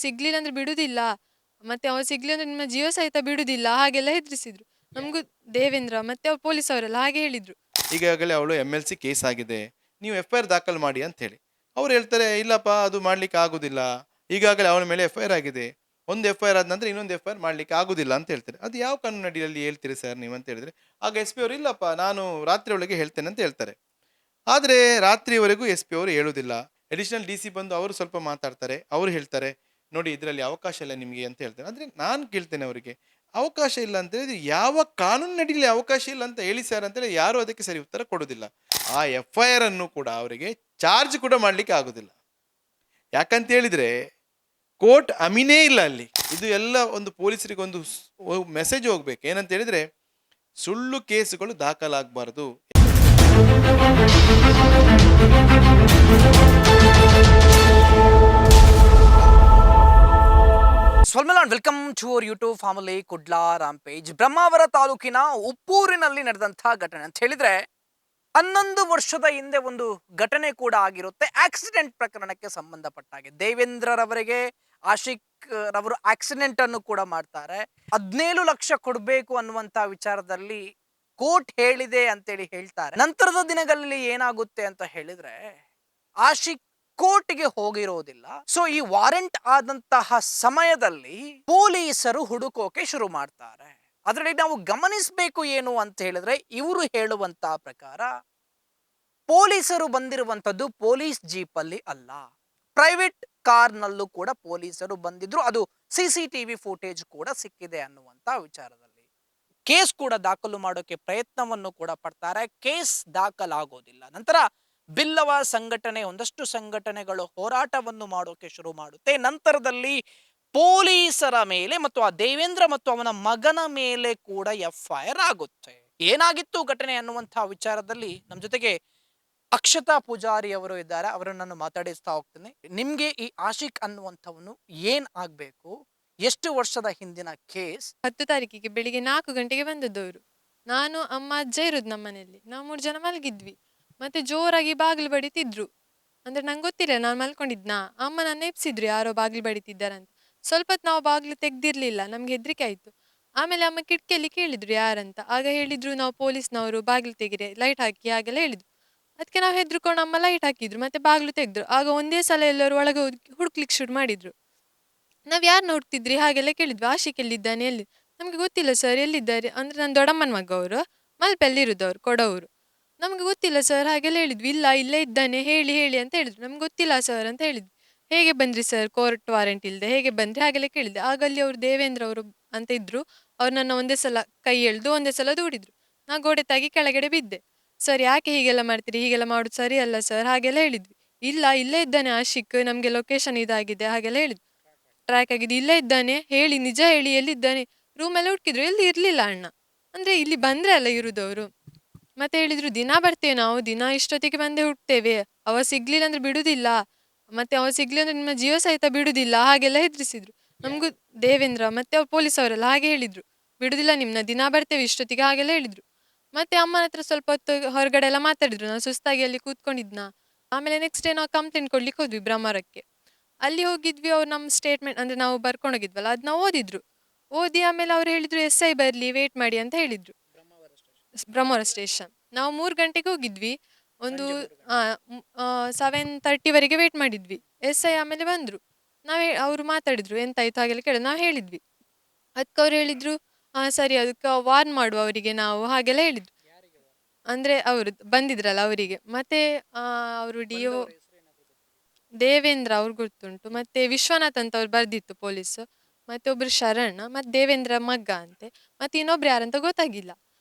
ಸಿಗ್ಲಿಲ್ಲ ಅಂದ್ರೆ ಬಿಡುದಿಲ್ಲ, ಮತ್ತೆ ಅವ ಸಿಗ್ಲಿಲ್ಲ ಅಂದ್ರೆ ನಿಮ್ಮ ಜೀವ ಸಹಿತ ಬಿಡುದಿಲ್ಲ, ಹಾಗೆಲ್ಲ ಹೆದರಿಸಿದ್ರು. ನಮಗೂ ದೇವೇಂದ್ರ ಮತ್ತೆ ಅವ್ರು ಪೊಲೀಸ್ ಅವರೆಲ್ಲ ಹಾಗೆ ಹೇಳಿದ್ರು. ಈಗಾಗಲೇ ಅವಳು MLC ಕೇಸ್ ಆಗಿದೆ, ನೀವು FIR ದಾಖಲು ಮಾಡಿ ಅಂತ ಹೇಳಿ. ಅವ್ರು ಹೇಳ್ತಾರೆ ಇಲ್ಲಪ್ಪ ಅದು ಮಾಡ್ಲಿಕ್ಕೆ ಆಗುದಿಲ್ಲ, ಈಗಾಗಲೇ ಅವನ ಮೇಲೆ FIR ಆಗಿದೆ, ಒಂದು FIR ಆದ ನಂತರ ಇನ್ನೊಂದು FIR ಮಾಡ್ಲಿಕ್ಕೆ ಆಗುದಿಲ್ಲ ಅಂತ ಹೇಳ್ತಾರೆ. ಅದು ಯಾವ ಕಾನೂನು ಅಡಿಯಲ್ಲಿ ಹೇಳ್ತೀರಿ ಸರ್ ನೀವು ಅಂತ ಹೇಳಿದ್ರೆ, ಆಗ SP ಅವರು ಇಲ್ಲಪ್ಪ ನಾನು ರಾತ್ರಿ ಒಳಗೆ ಹೇಳ್ತೇನೆ ಅಂತ ಹೇಳ್ತಾರೆ. ಆದರೆ ರಾತ್ರಿವರೆಗೂ SP ಅವರು ಹೇಳುವುದಿಲ್ಲ. ಅಡಿಷನಲ್ DC ಬಂದು ಅವರು ಸ್ವಲ್ಪ ಮಾತಾಡ್ತಾರೆ. ಅವರು ಹೇಳ್ತಾರೆ ನೋಡಿ ಇದರಲ್ಲಿ ಅವಕಾಶ ಇಲ್ಲ ನಿಮಗೆ ಅಂತ ಹೇಳ್ತಾರೆ. ಆದರೆ ನಾನು ಕೇಳ್ತೇನೆ ಅವರಿಗೆ, ಅವಕಾಶ ಇಲ್ಲ ಅಂತ ಹೇಳಿದ್ರೆ ಯಾವ ಕಾನೂನಿನಡಿಯಲ್ಲಿ ಅವಕಾಶ ಇಲ್ಲ ಅಂತ ಹೇಳಿ ಸರ್ ಅಂತೇಳಿ ಯಾರು ಅದಕ್ಕೆ ಸರಿ ಉತ್ತರ ಕೊಡುವುದಿಲ್ಲ. ಆ FIR ಅನ್ನು ಕೂಡ ಅವರಿಗೆ ಚಾರ್ಜ್ ಕೂಡ ಮಾಡಲಿಕ್ಕೆ ಆಗುದಿಲ್ಲ. ಯಾಕಂತ ಹೇಳಿದ್ರೆ ಕೋರ್ಟ್ ಅಮೀನೇ ಇಲ್ಲ ಅಲ್ಲಿ. ಇದು ಎಲ್ಲ ಒಂದು ಪೊಲೀಸರಿಗೆ ಒಂದು ಮೆಸೇಜ್ ಹೋಗ್ಬೇಕು. ಏನಂತ ಹೇಳಿದ್ರೆ ಸುಳ್ಳು ಕೇಸುಗಳು ದಾಖಲಾಗಬಾರದು. ಸ್ವಲ್ಮೇಲಾನ್ welcome to our YouTube family Kudla rampage. Brahmavara ತಾಲೂಕಿನ ಉಪ್ಪೂರಿನಲ್ಲಿ ನಡೆದಂತಹ ಘಟನೆ ಅಂತ ಹೇಳಿದ್ರೆ 11 ವರ್ಷದ ಹಿಂದೆ ಒಂದು ಘಟನೆ ಕೂಡ ಆಗಿರುತ್ತೆ. ಆಕ್ಸಿಡೆಂಟ್ ಪ್ರಕರಣಕ್ಕೆ ಸಂಬಂಧಪಟ್ಟ ಹಾಗೆ ದೇವೇಂದ್ರರವರಿಗೆ ಆಶಿಕ್ ರವರು ಆಕ್ಸಿಡೆಂಟ್ ಅನ್ನು ಕೂಡ ಮಾಡ್ತಾರೆ. 17 ಲಕ್ಷ ಕೊಡಬೇಕು ಅನ್ನುವಂತ ವಿಚಾರದಲ್ಲಿ ಕೋರ್ಟ್ ಹೇಳಿದೆ ಅಂತೇಳಿ ಹೇಳ್ತಾರೆ. ನಂತರದ ದಿನಗಳಲ್ಲಿ ಏನಾಗುತ್ತೆ ಅಂತ ಹೇಳಿದ್ರೆ ಆಶಿಕ್ ಕೋರ್ಟ್ಗೆ ಹೋಗಿರೋದಿಲ್ಲ. ಸೊ ಈ ವಾರೆಂಟ್ ಆದಂತಹ ಸಮಯದಲ್ಲಿ ಪೊಲೀಸರು ಹುಡುಕೋಕೆ ಶುರು ಮಾಡ್ತಾರೆ. ಅದರಲ್ಲಿ ನಾವು ಗಮನಿಸಬೇಕು ಏನು ಅಂತ ಹೇಳಿದ್ರೆ ಇವರು ಹೇಳುವಂತಹ ಪ್ರಕಾರ ಪೊಲೀಸರು ಬಂದಿರುವಂತದ್ದು ಪೊಲೀಸ್ ಜೀಪ್ ಅಲ್ಲಿ ಅಲ್ಲ, ಪ್ರೈವೇಟ್ ಕಾರ್ನಲ್ಲೂ ಕೂಡ ಪೊಲೀಸರು ಬಂದಿದ್ರು. ಅದು CCTV ಫುಟೇಜ್ ಕೂಡ ಸಿಕ್ಕಿದೆ ಅನ್ನುವಂತ ವಿಚಾರದಲ್ಲಿ ಕೇಸ್ ಕೂಡ ದಾಖಲು ಮಾಡೋಕೆ ಪ್ರಯತ್ನವನ್ನು ಕೂಡ ಪಡ್ತಾರೆ. ಕೇಸ್ ದಾಖಲಾಗೋದಿಲ್ಲ. ನಂತರ ಬಿಲ್ಲವ ಸಂಘಟನೆ ಒಂದಷ್ಟು ಸಂಘಟನೆಗಳು ಹೋರಾಟವನ್ನು ಮಾಡೋಕೆ ಶುರು ಮಾಡುತ್ತೆ. ನಂತರದಲ್ಲಿ ಪೊಲೀಸರ ಮೇಲೆ ಮತ್ತು ಆ ದೇವೇಂದ್ರ ಮತ್ತು ಅವನ ಮಗನ ಮೇಲೆ ಕೂಡ FIR ಆಗುತ್ತೆ. ಏನಾಗಿತ್ತು ಘಟನೆ ಅನ್ನುವಂತಹ ವಿಚಾರದಲ್ಲಿ ನಮ್ಮ ಜೊತೆಗೆ ಅಕ್ಷತಾ ಪೂಜಾರಿ ಅವರು ಇದ್ದಾರೆ. ಅವರನ್ನು ನಾನು ಮಾತಾಡಿಸ್ತಾ ಹೋಗ್ತೇನೆ. ನಿಮ್ಗೆ ಈ ಆಶಿಕ್ ಅನ್ನುವಂಥವನು ಏನ್ ಆಗ್ಬೇಕು, ಎಷ್ಟು ವರ್ಷದ ಹಿಂದಿನ ಕೇಸ್? 10 ತಾರೀಕಿಗೆ ಬೆಳಿಗ್ಗೆ 4 ಗಂಟೆಗೆ ಬಂದದ್ದವರು. ನಾನು, ಅಮ್ಮ, ಅಜ್ಜ ಇರೋದು ನಮ್ಮನೆಯಲ್ಲಿ. ನಾವು 3 ಜನ ಮಲಗಿದ್ವಿ. ಮತ್ತೆ ಜೋರಾಗಿ ಬಾಗಿಲು ಬಡಿತಿದ್ರು. ಅಂದ್ರೆ ನಂಗೆ ಗೊತ್ತಿಲ್ಲ, ನಾನು ಮಲ್ಕೊಂಡಿದ್ನಾ. ಅಮ್ಮ ನನ್ನ ಎಬ್ಸಿದ್ರು ಯಾರೋ ಬಾಗಿಲು ಬಡಿತಿದ್ದಾರಂತ. ಸ್ವಲ್ಪ ಹೊತ್ತು ನಾವು ಬಾಗಿಲು ತೆಗ್ದಿರ್ಲಿಲ್ಲ, ನಮ್ಗೆ ಹೆದರಿಕೆ ಆಯ್ತು. ಆಮೇಲೆ ಅಮ್ಮ ಕಿಟಕಿಯಲ್ಲಿ ಕೇಳಿದ್ರು ಯಾರಂತ. ಆಗ ಹೇಳಿದ್ರು ನಾವು ಪೊಲೀಸ್ನವರು, ಬಾಗಿಲು ತೆಗಿರಿ, ಲೈಟ್ ಹಾಕಿ ಹಾಗೆಲ್ಲ ಹೇಳಿದ್ರು. ಅದಕ್ಕೆ ನಾವು ಹೆದ್ರುಕೊಂಡು ಅಮ್ಮ ಲೈಟ್ ಹಾಕಿದ್ರು, ಮತ್ತೆ ಬಾಗಿಲು ತೆಗೆದ್ರು. ಆಗ ಒಂದೇ ಸಲ ಎಲ್ಲರೂ ಒಳಗೆ ಹೋಗಿ ಹುಡುಕ್ಲಿಕ್ಕೆ ಶುರು ಮಾಡಿದ್ರು. ನಾವ್ ಯಾರು ನೋಡ್ತಿದ್ರಿ ಹಾಗೆಲ್ಲ ಕೇಳಿದ್ವಿ. ಆಶಿಕ್ ಎಲ್ಲಿದ್ದಾನೆ, ಎಲ್ಲಿ? ನಮ್ಗೆ ಗೊತ್ತಿಲ್ಲ ಸರ್, ಎಲ್ಲಿದ್ದಾರೆ ಅಂದ್ರೆ ನನ್ನ ದೊಡ್ಡಮ್ಮನ ಮಗ ಅವರು, ಮಲ್ಪೆಲ್ಲಿರುದವ್ರು, ಕೊಡವರು. ನಮ್ಗೆ ಗೊತ್ತಿಲ್ಲ ಸರ್ ಹಾಗೆಲ್ಲ ಹೇಳಿದ್ವಿ. ಇಲ್ಲ ಇಲ್ಲೇ ಇದ್ದಾನೆ, ಹೇಳಿ ಹೇಳಿ ಅಂತ ಹೇಳಿದ್ರು. ನಮ್ಗೆ ಗೊತ್ತಿಲ್ಲ ಸರ್ ಅಂತ ಹೇಳಿದ್ವಿ. ಹೇಗೆ ಬಂದ್ರಿ ಸರ್, ಕೋರ್ಟ್ ವಾರೆಂಟ್ ಇಲ್ಲದೆ ಹೇಗೆ ಬಂದ್ರಿ ಹಾಗೆಲ್ಲ ಕೇಳಿದ್ದೆ. ಆಗ ಅಲ್ಲಿ ಅವ್ರು ದೇವೇಂದ್ರ ಅವರು ಅಂತ ಇದ್ರು. ಅವ್ರು ನನ್ನ ಒಂದೇ ಸಲ ಕೈ ಎಳ್ದು ಒಂದೇ ಸಲ ದೂಡಿದ್ರು. ನಾ ಗೋಡೆ ತಾಗಿ ಕೆಳಗಡೆ ಬಿದ್ದೆ. ಸರ್ ಯಾಕೆ ಹೀಗೆಲ್ಲ ಮಾಡ್ತೀರಿ, ಹೀಗೆಲ್ಲ ಮಾಡುದು ಸರಿ ಅಲ್ಲ ಸರ್ ಹಾಗೆಲ್ಲ ಹೇಳಿದ್ವಿ. ಇಲ್ಲ ಇಲ್ಲೇ ಇದ್ದಾನೆ ಆಶಿಕ್, ನಮ್ಗೆ ಲೊಕೇಶನ್ ಇದಾಗಿದೆ ಹಾಗೆಲ್ಲ ಹೇಳಿದ್ವಿ. ಟ್ರ್ಯಾಕ್ ಆಗಿದೆ, ಇಲ್ಲೇ ಇದ್ದಾನೆ, ಹೇಳಿ ನಿಜ ಹೇಳಿ ಎಲ್ಲಿದ್ದಾನೆ. ರೂಮೆಲ್ಲ ಹುಡುಕಿದ್ರು, ಎಲ್ಲಿ ಇರ್ಲಿಲ್ಲ ಅಣ್ಣ. ಅಂದ್ರೆ ಇಲ್ಲಿ ಬಂದ್ರೆ ಅಲ್ಲ ಇರುದವರು. ಮತ್ತೆ ಹೇಳಿದ್ರು ದಿನ ಬರ್ತೇವೆ ನಾವು, ದಿನ ಇಷ್ಟೊತ್ತಿಗೆ ಬಂದೇ ಹುಡ್ತೇವೆ, ಅವ ಸಿಗ್ಲಿಲ್ಲ ಅಂದ್ರೆ ಬಿಡುದಿಲ್ಲ, ಮತ್ತೆ ಅವ ಸಿಗ್ಲಿ ಅಂದ್ರೆ ನಿಮ್ಮ ಜೀವ ಸಹಿತ ಬಿಡುದಿಲ್ಲ, ಹಾಗೆಲ್ಲ ಹೆದರಿಸಿದ್ರು. ನಮಗೂ ದೇವೇಂದ್ರ ಮತ್ತೆ ಅವ್ರು ಪೊಲೀಸ್ ಅವರೆಲ್ಲ ಹಾಗೆ ಹೇಳಿದ್ರು, ಬಿಡುದಿಲ್ಲ ನಿಮ್ನ, ದಿನ ಬರ್ತೇವೆ ಇಷ್ಟೊತ್ತಿಗೆ ಹಾಗೆಲ್ಲ ಹೇಳಿದ್ರು. ಮತ್ತೆ ಅಮ್ಮನ ಹತ್ರ ಸ್ವಲ್ಪ ಹೊತ್ತು ಹೊರಗಡೆ ಎಲ್ಲ ಮಾತಾಡಿದ್ರು. ನಾನು ಸುಸ್ತಾಗಿ ಅಲ್ಲಿ ಕೂತ್ಕೊಂಡಿದ್ನ. ಆಮೇಲೆ ನೆಕ್ಸ್ಟ್ ಡೇ ನಾವು ಕಂಪ್ಲೇಂಟ್ ಕೊಡ್ಲಿಕ್ಕೆ ಹೋದ್ವಿ ಬ್ರಹ್ಮಾವರಕ್ಕೆ. ಅಲ್ಲಿ ಹೋಗಿದ್ವಿ. ಅವ್ರು ನಮ್ಮ ಸ್ಟೇಟ್ಮೆಂಟ್ ಅಂದ್ರೆ ನಾವು ಬರ್ಕೊಂಡೋಗಿದ್ವಲ್ಲ ಅದನ್ನ ಓದಿದ್ರು. ಓದಿ ಆಮೇಲೆ ಅವ್ರು ಹೇಳಿದ್ರು SI ಬರ್ಲಿ, ವೇಟ್ ಮಾಡಿ ಅಂತ ಹೇಳಿದ್ರು. ಬ್ರಹ್ಮಾವರ ಸ್ಟೇಷನ್ ನಾವು 3 ಗಂಟೆಗೆ ಹೋಗಿದ್ವಿ. ಒಂದು 7:30ವರೆಗೆ ವೇಟ್ ಮಾಡಿದ್ವಿ. SI ಆಮೇಲೆ ಬಂದ್ರು. ಅವರು ಮಾತಾಡಿದ್ರು, ಎಂತಾಯ್ತು ಹಾಗೆಲ್ಲ ಕೇಳಿದ್ರು. ನಾವು ಹೇಳಿದ್ವಿ. ಅದಕ್ಕೆ ಅವ್ರು ಹೇಳಿದ್ರು ಸರಿ, ಅದಕ್ಕೆ ವಾರ್ನ್ ಮಾಡುವ ಅವರಿಗೆ ನಾವು ಹಾಗೆಲ್ಲ ಹೇಳಿದ್ರು. ಅಂದ್ರೆ ಅವರು ಬಂದಿದ್ರಲ್ಲ ಅವರಿಗೆ. ಮತ್ತೆ ಅವರು DO ದೇವೇಂದ್ರ ಅವ್ರು ಗೊತ್ತುಂಟು, ಮತ್ತೆ ವಿಶ್ವನಾಥ್ ಅಂತ ಅವ್ರು ಬರ್ದಿತ್ತು ಪೊಲೀಸ್, ಮತ್ತೆ ಒಬ್ರು ಶರಣ್, ಮತ್ತೆ ದೇವೇಂದ್ರ ಮಗ್ಗ ಅಂತೆ, ಮತ್ತೆ ಇನ್ನೊಬ್ರು ಯಾರಂತ ಗೊತ್ತಾಗಿಲ್ಲ.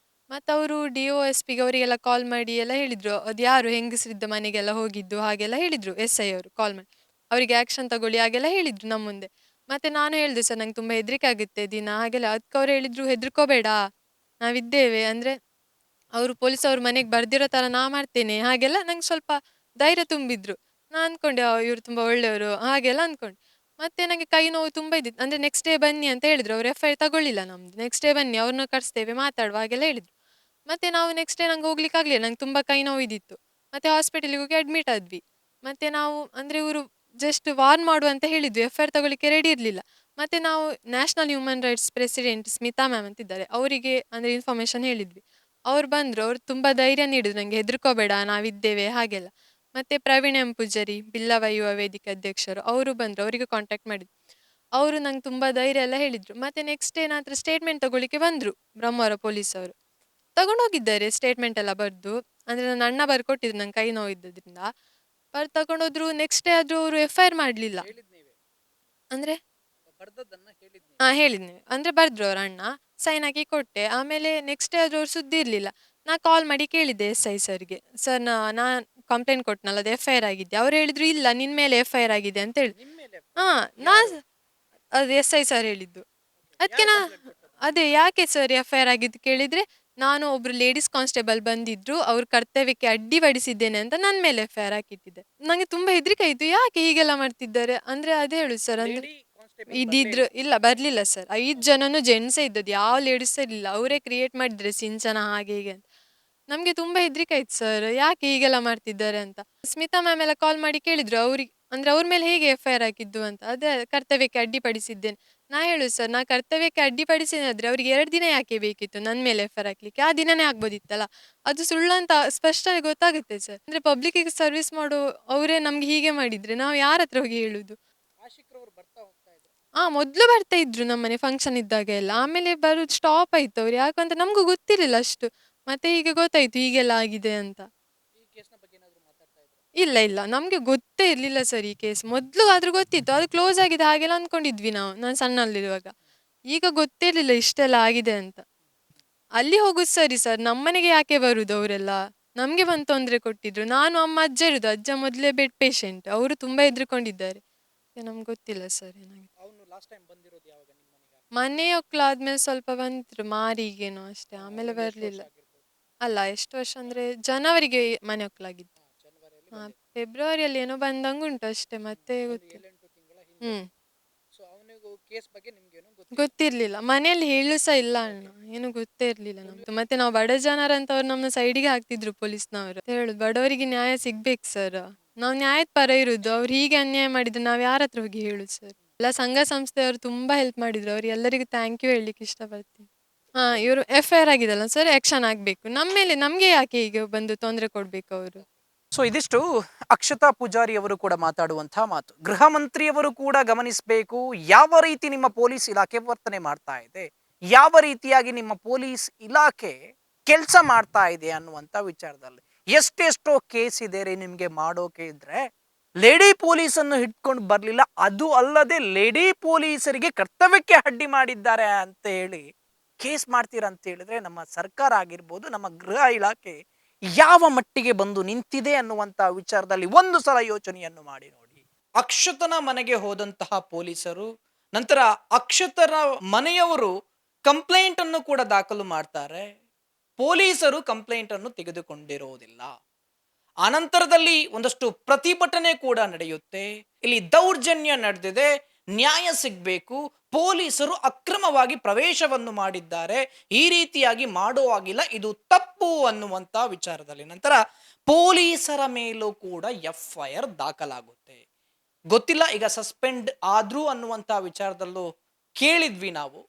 ಮತ್ತೆ ಅವರು DOSPಗೆ ಅವರಿಗೆಲ್ಲ ಕಾಲ್ ಮಾಡಿ ಎಲ್ಲ ಹೇಳಿದ್ರು, ಅದು ಯಾರು ಹೆಂಗಸ್ರಿದ್ದ ಮನೆಗೆಲ್ಲ ಹೋಗಿದ್ದು ಹಾಗೆಲ್ಲ ಹೇಳಿದ್ರು. SI ಅವರು ಕಾಲ್ ಮಾಡಿ ಅವರಿಗೆ ಆಕ್ಷನ್ ತಗೊಳ್ಳಿ ಹಾಗೆಲ್ಲ ಹೇಳಿದ್ರು ನಮ್ಮ ಮುಂದೆ. ಮತ್ತೆ ನಾನು ಹೇಳಿದೆ ಸರ್ ನಂಗೆ ತುಂಬಾ ಹೆದರಿಕೆ ಆಗುತ್ತೆ ದಿನ ಹಾಗೆಲ್ಲ. ಅದಕ್ಕೆ ಅವ್ರು ಹೇಳಿದ್ರು ಹೆದರ್ಕೋಬೇಡ, ನಾವಿದ್ದೇವೆ ಅಂದ್ರೆ ಅವರು ಪೊಲೀಸ್ ಅವ್ರ ಮನೆಗೆ ಬರ್ದಿರೋ ತರ ನಾ ಮಾಡ್ತೇನೆ ಹಾಗೆಲ್ಲ ನಂಗೆ ಸ್ವಲ್ಪ ಧೈರ್ಯ ತುಂಬಿದ್ರು. ನಾ ಅನ್ಕೊಂಡೆ ಇವ್ರು ತುಂಬಾ ಒಳ್ಳೆಯವರು ಹಾಗೆಲ್ಲ ಅನ್ಕೊಂಡೆ. ಮತ್ತೆ ನಂಗೆ ಕೈ ನೋವು ತುಂಬಾ ಇದ್ದಿತ್ತು. ಅಂದ್ರೆ ನೆಕ್ಸ್ಟ್ ಡೇ ಬನ್ನಿ ಅಂತ ಹೇಳಿದ್ರು. ಅವ್ರು FIR ತಗೊಳ್ಳಿಲ್ಲ ನಮ್ದು. ನೆಕ್ಸ್ಟ್ ಡೇ ಬನ್ನಿ, ಅವ್ರನ್ನ ಕರ್ಸ್ತೇವೆ, ಮಾತಾಡುವ ಹಾಗೆಲ್ಲ ಹೇಳಿದ್ರು. ಮತ್ತೆ ನಾವು ನೆಕ್ಸ್ಟ್ ಡೇ ನಂಗೆ ಹೋಗ್ಲಿಕ್ಕೆ ಆಗ್ಲಿಲ್ಲ, ನಂಗೆ ತುಂಬಾ ಕೈ ನೋವು ಇದ್ದಿತ್ತು. ಮತ್ತೆ ಹಾಸ್ಪಿಟಲ್ಗೆ ಹೋಗಿ ಅಡ್ಮಿಟ್ ಆದ್ವಿ. ಮತ್ತೆ ನಾವು ಅಂದ್ರೆ ಇವರು ಜಸ್ಟ್ ವಾರ್ನ್ ಮಾಡು ಅಂತ ಹೇಳಿದ್ವಿ, FIR ತಗೊಳ್ಳಿಕ್ಕೆ ರೆಡಿ ಇರಲಿಲ್ಲ. ಮತ್ತೆ ನಾವು national human rights president Smita ma'am ಅಂತಿದ್ದಾರೆ, ಅವರಿಗೆ ಅಂದರೆ ಇನ್ಫಾರ್ಮೇಷನ್ ಹೇಳಿದ್ವಿ. ಅವ್ರು ಬಂದರು, ಅವ್ರು ತುಂಬ ಧೈರ್ಯ ನೀಡಿದ್ರು ನನಗೆ, ಹೆದರ್ಕೋಬೇಡ ನಾವಿದ್ದೇವೆ ಹಾಗೆಲ್ಲ. ಮತ್ತು ಪ್ರವೀಣ್ ಎಂ ಪೂಜಾರಿ, ಬಿಲ್ಲವ ಯುವ ವೇದಿಕೆ ಅಧ್ಯಕ್ಷರು, ಅವರು ಬಂದರು, ಅವರಿಗೆ ಕಾಂಟ್ಯಾಕ್ಟ್ ಮಾಡಿದ್ರು. ಅವರು ನಂಗೆ ತುಂಬ ಧೈರ್ಯ ಎಲ್ಲ ಹೇಳಿದರು. ಮತ್ತು ನೆಕ್ಸ್ಟ್ ಡೇ ನನ್ನ ಹತ್ರ ಸ್ಟೇಟ್ಮೆಂಟ್ ತಗೊಳ್ಳಿಕ್ಕೆ ಬಂದರು ಬ್ರಹ್ಮಾವರ ಪೊಲೀಸವರು. ತಗೊಂಡೋಗಿದ್ದಾರೆ ಸ್ಟೇಟ್ಮೆಂಟ್ ಎಲ್ಲ ಬರೆದು, ಅಂದರೆ ನನ್ನ ಅಣ್ಣ ಬರ್ಕೊಟ್ಟಿದ್ರು ನಂಗೆ ಕೈ ನೋವಿದ್ದರಿಂದ. ಬರ್ದು ತಗೊಂಡೋದ್ರು. ನೆಕ್ಸ್ಟ್ ಡೇ ಆದರೂ ಅವರು FIR ಮಾಡಲಿಲ್ಲ. ಅಂದರೆ ಹೇಳಿದ್ನಿ ಅಂದರೆ ಬರೆದ್ರು ಅವ್ರ ಅಣ್ಣ, ಸೈನ್ ಹಾಕಿ ಕೊಟ್ಟೆ. ಆಮೇಲೆ ನೆಕ್ಸ್ಟ್ ಡೇ ಆದರೂ ಅವ್ರು ಸುದ್ದಿ ಇರಲಿಲ್ಲ. ನಾ ಕಾಲ್ ಮಾಡಿ ಕೇಳಿದ್ದೆ SI ಸರ್ಗೆ, ಸರ್ ನಾನು ಕಂಪ್ಲೇಂಟ್ ಕೊಟ್ಟನಲ್ಲ, ಅದು FIR ಆಗಿದೆ. ಅವ್ರು ಹೇಳಿದ್ರು ಇಲ್ಲ ನಿನ್ನ ಮೇಲೆ FIR ಆಗಿದೆ ಅಂತ ಹೇಳಿ. ಹಾಂ, ಅದು SI ಸರ್ ಹೇಳಿದ್ದು. ಅದಕ್ಕೆ ಅದೇ ಯಾಕೆ ಸರ್ FIR ಆಗಿದ್ದು ಕೇಳಿದರೆ, ನಾನು ಒಬ್ರು ಲೇಡೀಸ್ ಕಾನ್ಸ್ಟೇಬಲ್ ಬಂದಿದ್ರು, ಅವ್ರ ಕರ್ತವ್ಯಕ್ಕೆ ಅಡ್ಡಿಪಡಿಸಿದ್ದೇನೆ ಅಂತ ನನ್ನ ಮೇಲೆ FIR ಹಾಕಿಟ್ಟಿದ್ದೆ. ನನಗೆ ತುಂಬ ಹೆದರಿಕೆ ಆಯಿತು, ಯಾಕೆ ಹೀಗೆಲ್ಲ ಮಾಡ್ತಿದ್ದಾರೆ ಅಂದರೆ ಅದೇ ಹೇಳುದು ಸರ್. ಅಂದರೆ ಇದಿದ್ರು ಇಲ್ಲ ಬರಲಿಲ್ಲ ಸರ್, 5 ಜನನು ಜೆಂಟ್ಸೇ ಇದ್ದದ್ದು, ಯಾವ ಲೇಡೀಸೇ ಇರಲಿಲ್ಲ. ಅವರೇ ಕ್ರಿಯೇಟ್ ಮಾಡಿದ್ರೆ ಸಿಂಚನ ಹಾಗೆ ಹೀಗೆ ಅಂತ. ನಮಗೆ ತುಂಬ ಹೆದರಿಕೆ ಆಯ್ತು ಸರ್, ಯಾಕೆ ಹೀಗೆಲ್ಲ ಮಾಡ್ತಿದ್ದಾರೆ ಅಂತ. ಸ್ಮಿತಾ ಮ್ಯಾಮ್ ಎಲ್ಲ ಕಾಲ್ ಮಾಡಿ ಕೇಳಿದ್ರು ಅವ್ರಿಗೆ, ಅಂದರೆ ಅವ್ರ ಮೇಲೆ ಹೇಗೆ FIR ಹಾಕಿದ್ದು ಅಂತ. ಅದೇ ಕರ್ತವ್ಯಕ್ಕೆ ಅಡ್ಡಿಪಡಿಸಿದ್ದೇನೆ. ನಾ ಹೇಳುದು ಸರ್, ನಾ ಕರ್ತವ್ಯಕ್ಕೆ ಅಡ್ಡಿಪಡಿಸಿದ್ರೆ ಅವ್ರಿಗೆ 2 ದಿನ ಯಾಕೆ ಬೇಕಿತ್ತು ನನ್ನ ಮೇಲೆ FIR ಹಾಕ್ಲಿಕ್ಕೆ, ಆ ದಿನನೇ ಆಗ್ಬೋದಿತ್ತಲ್ಲ. ಅದು ಸುಳ್ಳು ಅಂತ ಸ್ಪಷ್ಟ ಗೊತ್ತಾಗುತ್ತೆ ಸರ್. ಅಂದರೆ ಪಬ್ಲಿಕ್ಕಿಗೆ ಸರ್ವಿಸ್ ಮಾಡೋ ಅವರೇ ನಮ್ಗೆ ಹೀಗೆ ಮಾಡಿದರೆ ನಾವು ಯಾರ ಹತ್ರ ಹೋಗಿ ಹೇಳುದು. ಮೊದಲು ಬರ್ತಾ ಇದ್ರು ನಮ್ಮನೆ ಫಂಕ್ಷನ್ ಇದ್ದಾಗ ಎಲ್ಲ, ಆಮೇಲೆ ಬರೋದು ಸ್ಟಾಪ್ ಆಯ್ತು ಅವ್ರು, ಯಾಕಂತ ನಮಗೂ ಗೊತ್ತಿರಲಿಲ್ಲ ಅಷ್ಟು. ಮತ್ತೆ ಈಗ ಗೊತ್ತಾಯ್ತು ಹೀಗೆಲ್ಲ ಆಗಿದೆ ಅಂತ. ಇಲ್ಲ ಇಲ್ಲ, ನಮಗೆ ಗೊತ್ತೇ ಇರಲಿಲ್ಲ ಸರ್ ಈ ಕೇಸ್. ಮೊದಲು ಆದ್ರೂ ಗೊತ್ತಿತ್ತು, ಅದು ಕ್ಲೋಸ್ ಆಗಿದೆ ಹಾಗೆಲ್ಲ ಅಂದ್ಕೊಂಡಿದ್ವಿ ನಾವು, ನಾನು ಸಣ್ಣಲ್ಲಿರುವಾಗ. ಈಗ ಗೊತ್ತಿರಲಿಲ್ಲ ಇಷ್ಟೆಲ್ಲ ಆಗಿದೆ ಅಂತ. ಅಲ್ಲಿ ಹೋಗುದು ಸರಿ ಸರ್, ನಮ್ಮನೆಗೆ ಯಾಕೆ ಬರುದು ಅವರೆಲ್ಲ, ನಮಗೆ ಬಂದು ತೊಂದರೆ ಕೊಟ್ಟಿದ್ರು. ನಾನು ಅಮ್ಮ ಅಜ್ಜ ಇರುದು, ಅಜ್ಜ ಮೊದಲೇ ಬೆಡ್ ಪೇಷಂಟ್, ಅವರು ತುಂಬ ಹೆದರ್ಕೊಂಡಿದ್ದಾರೆ. ನಮ್ಗೆ ಗೊತ್ತಿಲ್ಲ ಸರ್ ಏನಾಗಿದೆ. ಮನೆ ಒಕ್ಲಾದ್ಮೇಲೆ ಸ್ವಲ್ಪ ಬಂದ್ರು ಮಾರಿಗೇನೋ ಅಷ್ಟೇ, ಆಮೇಲೆ ಬರಲಿಲ್ಲ. ಅಲ್ಲ ಎಷ್ಟು ವರ್ಷ ಅಂದರೆ ಜನವರಿಗೆ ಮನೆ ಒಕ್ಲಾಗಿದ್ದು. ಫೆಬ್ರವರಿಯಲ್ಲಿ ಏನೋ ಬಂದಂಗುಂಟು ಅಷ್ಟೇ, ಮತ್ತೆ ಗೊತ್ತಿಲ್ಲ. ಹ್ಮ್, ಗೊತ್ತಿರ್ಲಿಲ್ಲ. ಮನೆಯಲ್ಲಿ ಹೇಳು ಸಹ ಇಲ್ಲ ಅಣ್ಣ, ಏನು ಗೊತ್ತೇ ಇರ್ಲಿಲ್ಲ ನಮ್ದು. ಮತ್ತೆ ನಾವು ಬಡ ಜನರಂತ ಅವ್ರು ನಮ್ಮ ಸೈಡಿಗೆ ಹಾಕ್ತಿದ್ರು ಪೊಲೀಸ್ನವರು. ಹೇಳುದು ಬಡವರಿಗೆ ನ್ಯಾಯ ಸಿಗ್ಬೇಕು ಸರ್, ನಾವು ನ್ಯಾಯದ ಪರ ಇರುದು. ಅವ್ರು ಹೀಗೆ ಅನ್ಯಾಯ ಮಾಡಿದ್ರೆ ನಾವು ಯಾರ ಹತ್ರ ಹೋಗಿ ಹೇಳುದು ಸರ್. ಎಲ್ಲ ಸಂಘ ಸಂಸ್ಥೆಯವರು ತುಂಬಾ ಹೆಲ್ಪ್ ಮಾಡಿದ್ರು, ಅವ್ರು ಎಲ್ಲರಿಗೂ ಥ್ಯಾಂಕ್ ಯು ಹೇಳಲಿಕ್ಕೆ ಇಷ್ಟಪಡ್ತೀನಿ. ಇವರು FIR ಆಗಿದಲ್ಲ ಸರ್, ಆಕ್ಷನ್ ಆಗ್ಬೇಕು ನಮ್ಮ ಮೇಲೆ. ನಮ್ಗೆ ಯಾಕೆ ಹೀಗೆ ಬಂದು ತೊಂದರೆ ಕೊಡ್ಬೇಕು ಅವರು. ಸೊ ಇದಿಷ್ಟು ಅಕ್ಷತಾ ಪೂಜಾರಿ ಅವರು ಕೂಡ ಮಾತಾಡುವಂತಹ ಮಾತು. ಗೃಹ ಮಂತ್ರಿಯವರು ಕೂಡ ಗಮನಿಸಬೇಕು, ಯಾವ ರೀತಿ ನಿಮ್ಮ ಪೊಲೀಸ್ ಇಲಾಖೆ ವರ್ತನೆ ಮಾಡ್ತಾ ಇದೆ, ಯಾವ ರೀತಿಯಾಗಿ ನಿಮ್ಮ ಪೊಲೀಸ್ ಇಲಾಖೆ ಕೆಲಸ ಮಾಡ್ತಾ ಇದೆ ಅನ್ನುವಂಥ ವಿಚಾರದಲ್ಲಿ. ಎಷ್ಟೆಷ್ಟೋ ಕೇಸ್ ಇದೆ ರೀ ನಿಮಗೆ ಮಾಡೋಕೆ ಇದ್ರೆ, ಲೇಡಿ ಪೊಲೀಸನ್ನು ಹಿಡ್ಕೊಂಡು ಬರಲಿಲ್ಲ, ಅದು ಅಲ್ಲದೆ ಲೇಡಿ ಪೊಲೀಸರಿಗೆ ಕರ್ತವ್ಯಕ್ಕೆ ಅಡ್ಡಿ ಮಾಡಿದ್ದಾರೆ ಅಂತ ಹೇಳಿ ಕೇಸ್ ಮಾಡ್ತೀರಾ ಅಂತ ಹೇಳಿದ್ರೆ, ನಮ್ಮ ಸರ್ಕಾರ ಆಗಿರ್ಬೋದು, ನಮ್ಮ ಗೃಹ ಇಲಾಖೆ ಯಾವ ಮಟ್ಟಿಗೆ ಬಂದು ನಿಂತಿದೆ ಅನ್ನುವಂತ ವಿಚಾರದಲ್ಲಿ ಒಂದು ಸಲ ಯೋಚನೆಯನ್ನು ಮಾಡಿ ನೋಡಿ. ಅಕ್ಷತನ ಮನೆಗೆ ಹೋದಂತಹ ಪೊಲೀಸರು, ನಂತರ ಅಕ್ಷತರ ಮನೆಯವರು ಕಂಪ್ಲೇಂಟ್ ಅನ್ನು ಕೂಡ ದಾಖಲು ಮಾಡ್ತಾರೆ, ಪೊಲೀಸರು ಕಂಪ್ಲೇಂಟ್ ಅನ್ನು ತೆಗೆದುಕೊಂಡಿರುವುದಿಲ್ಲ. ಅನಂತರದಲ್ಲಿ ಒಂದಷ್ಟು ಪ್ರತಿಭಟನೆ ಕೂಡ ನಡೆಯುತ್ತೆ. ಇಲ್ಲಿ ದೌರ್ಜನ್ಯ ನಡೆದಿದೆ, ನ್ಯಾಯ ಸಿಗಬೇಕು, ಪೊಲೀಸರು ಅಕ್ರಮವಾಗಿ ಪ್ರವೇಶವನ್ನು ಮಾಡಿದ್ದಾರೆ, ಈ ರೀತಿಯಾಗಿ ಮಾಡುವಾಗಿಲ್ಲ, ಇದು ತಪ್ಪು ಅನ್ನುವಂತ ವಿಚಾರದಲ್ಲಿ ನಂತರ ಪೊಲೀಸರ ಮೇಲೂ ಕೂಡ FIR ದಾಖಲಾಗುತ್ತೆ. ಗೊತ್ತಿಲ್ಲ ಈಗ ಸಸ್ಪೆಂಡ್ ಆದ್ರೂ ಅನ್ನುವಂತ ವಿಚಾರದಲ್ಲೂ ಕೇಳಿದ್ವಿ ನಾವು.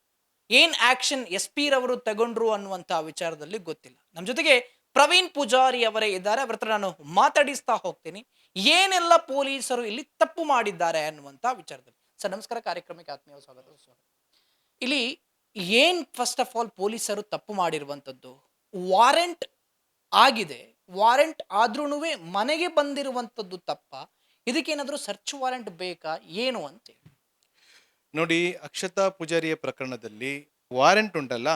ಏನ್ ಆಕ್ಷನ್ SP ರವರು ತಗೊಂಡ್ರು ಅನ್ನುವಂತ ವಿಚಾರದಲ್ಲಿ ಗೊತ್ತಿಲ್ಲ. ನಮ್ಮ ಜೊತೆಗೆ ಪ್ರವೀಣ್ ಪೂಜಾರಿ ಅವರೇ ಇದ್ದಾರೆ, ಅವರ ಹತ್ರ ನಾನು ಮಾತಾಡಿಸ್ತಾ ಹೋಗ್ತೀನಿ ಏನೆಲ್ಲ ಪೊಲೀಸರು ಇಲ್ಲಿ ತಪ್ಪು ಮಾಡಿದ್ದಾರೆ ಅನ್ನುವಂತ ವಿಚಾರದಲ್ಲಿ. ಸರ್ ನಮಸ್ಕಾರ, ಕಾರ್ಯಕ್ರಮಕ್ಕೆ ಆತ್ಮೀಯ ಸ್ವಾಗತ. ಇಲ್ಲಿ ಏನ್ ಫಸ್ಟ್ ಆಫ್ ಆಲ್ ಪೊಲೀಸರು ತಪ್ಪು ಮಾಡಿರುವಂತದ್ದು, ವಾರೆಂಟ್ ಆಗಿದೆ, ವಾರೆಂಟ್ ಆದ್ರೂ ಮನೆಗೆ ಬಂದಿರುವಂತದ್ದು ತಪ್ಪ, ಇದಕ್ಕೇನಾದ್ರೂ ಸರ್ಚ್ ವಾರೆಂಟ್ ಬೇಕಾ ಏನು ಅಂತೇಳಿ ನೋಡಿ. ಅಕ್ಷತಾ ಪೂಜಾರಿಯ ಪ್ರಕರಣದಲ್ಲಿ ವಾರೆಂಟ್ ಉಂಟಲ್ಲ,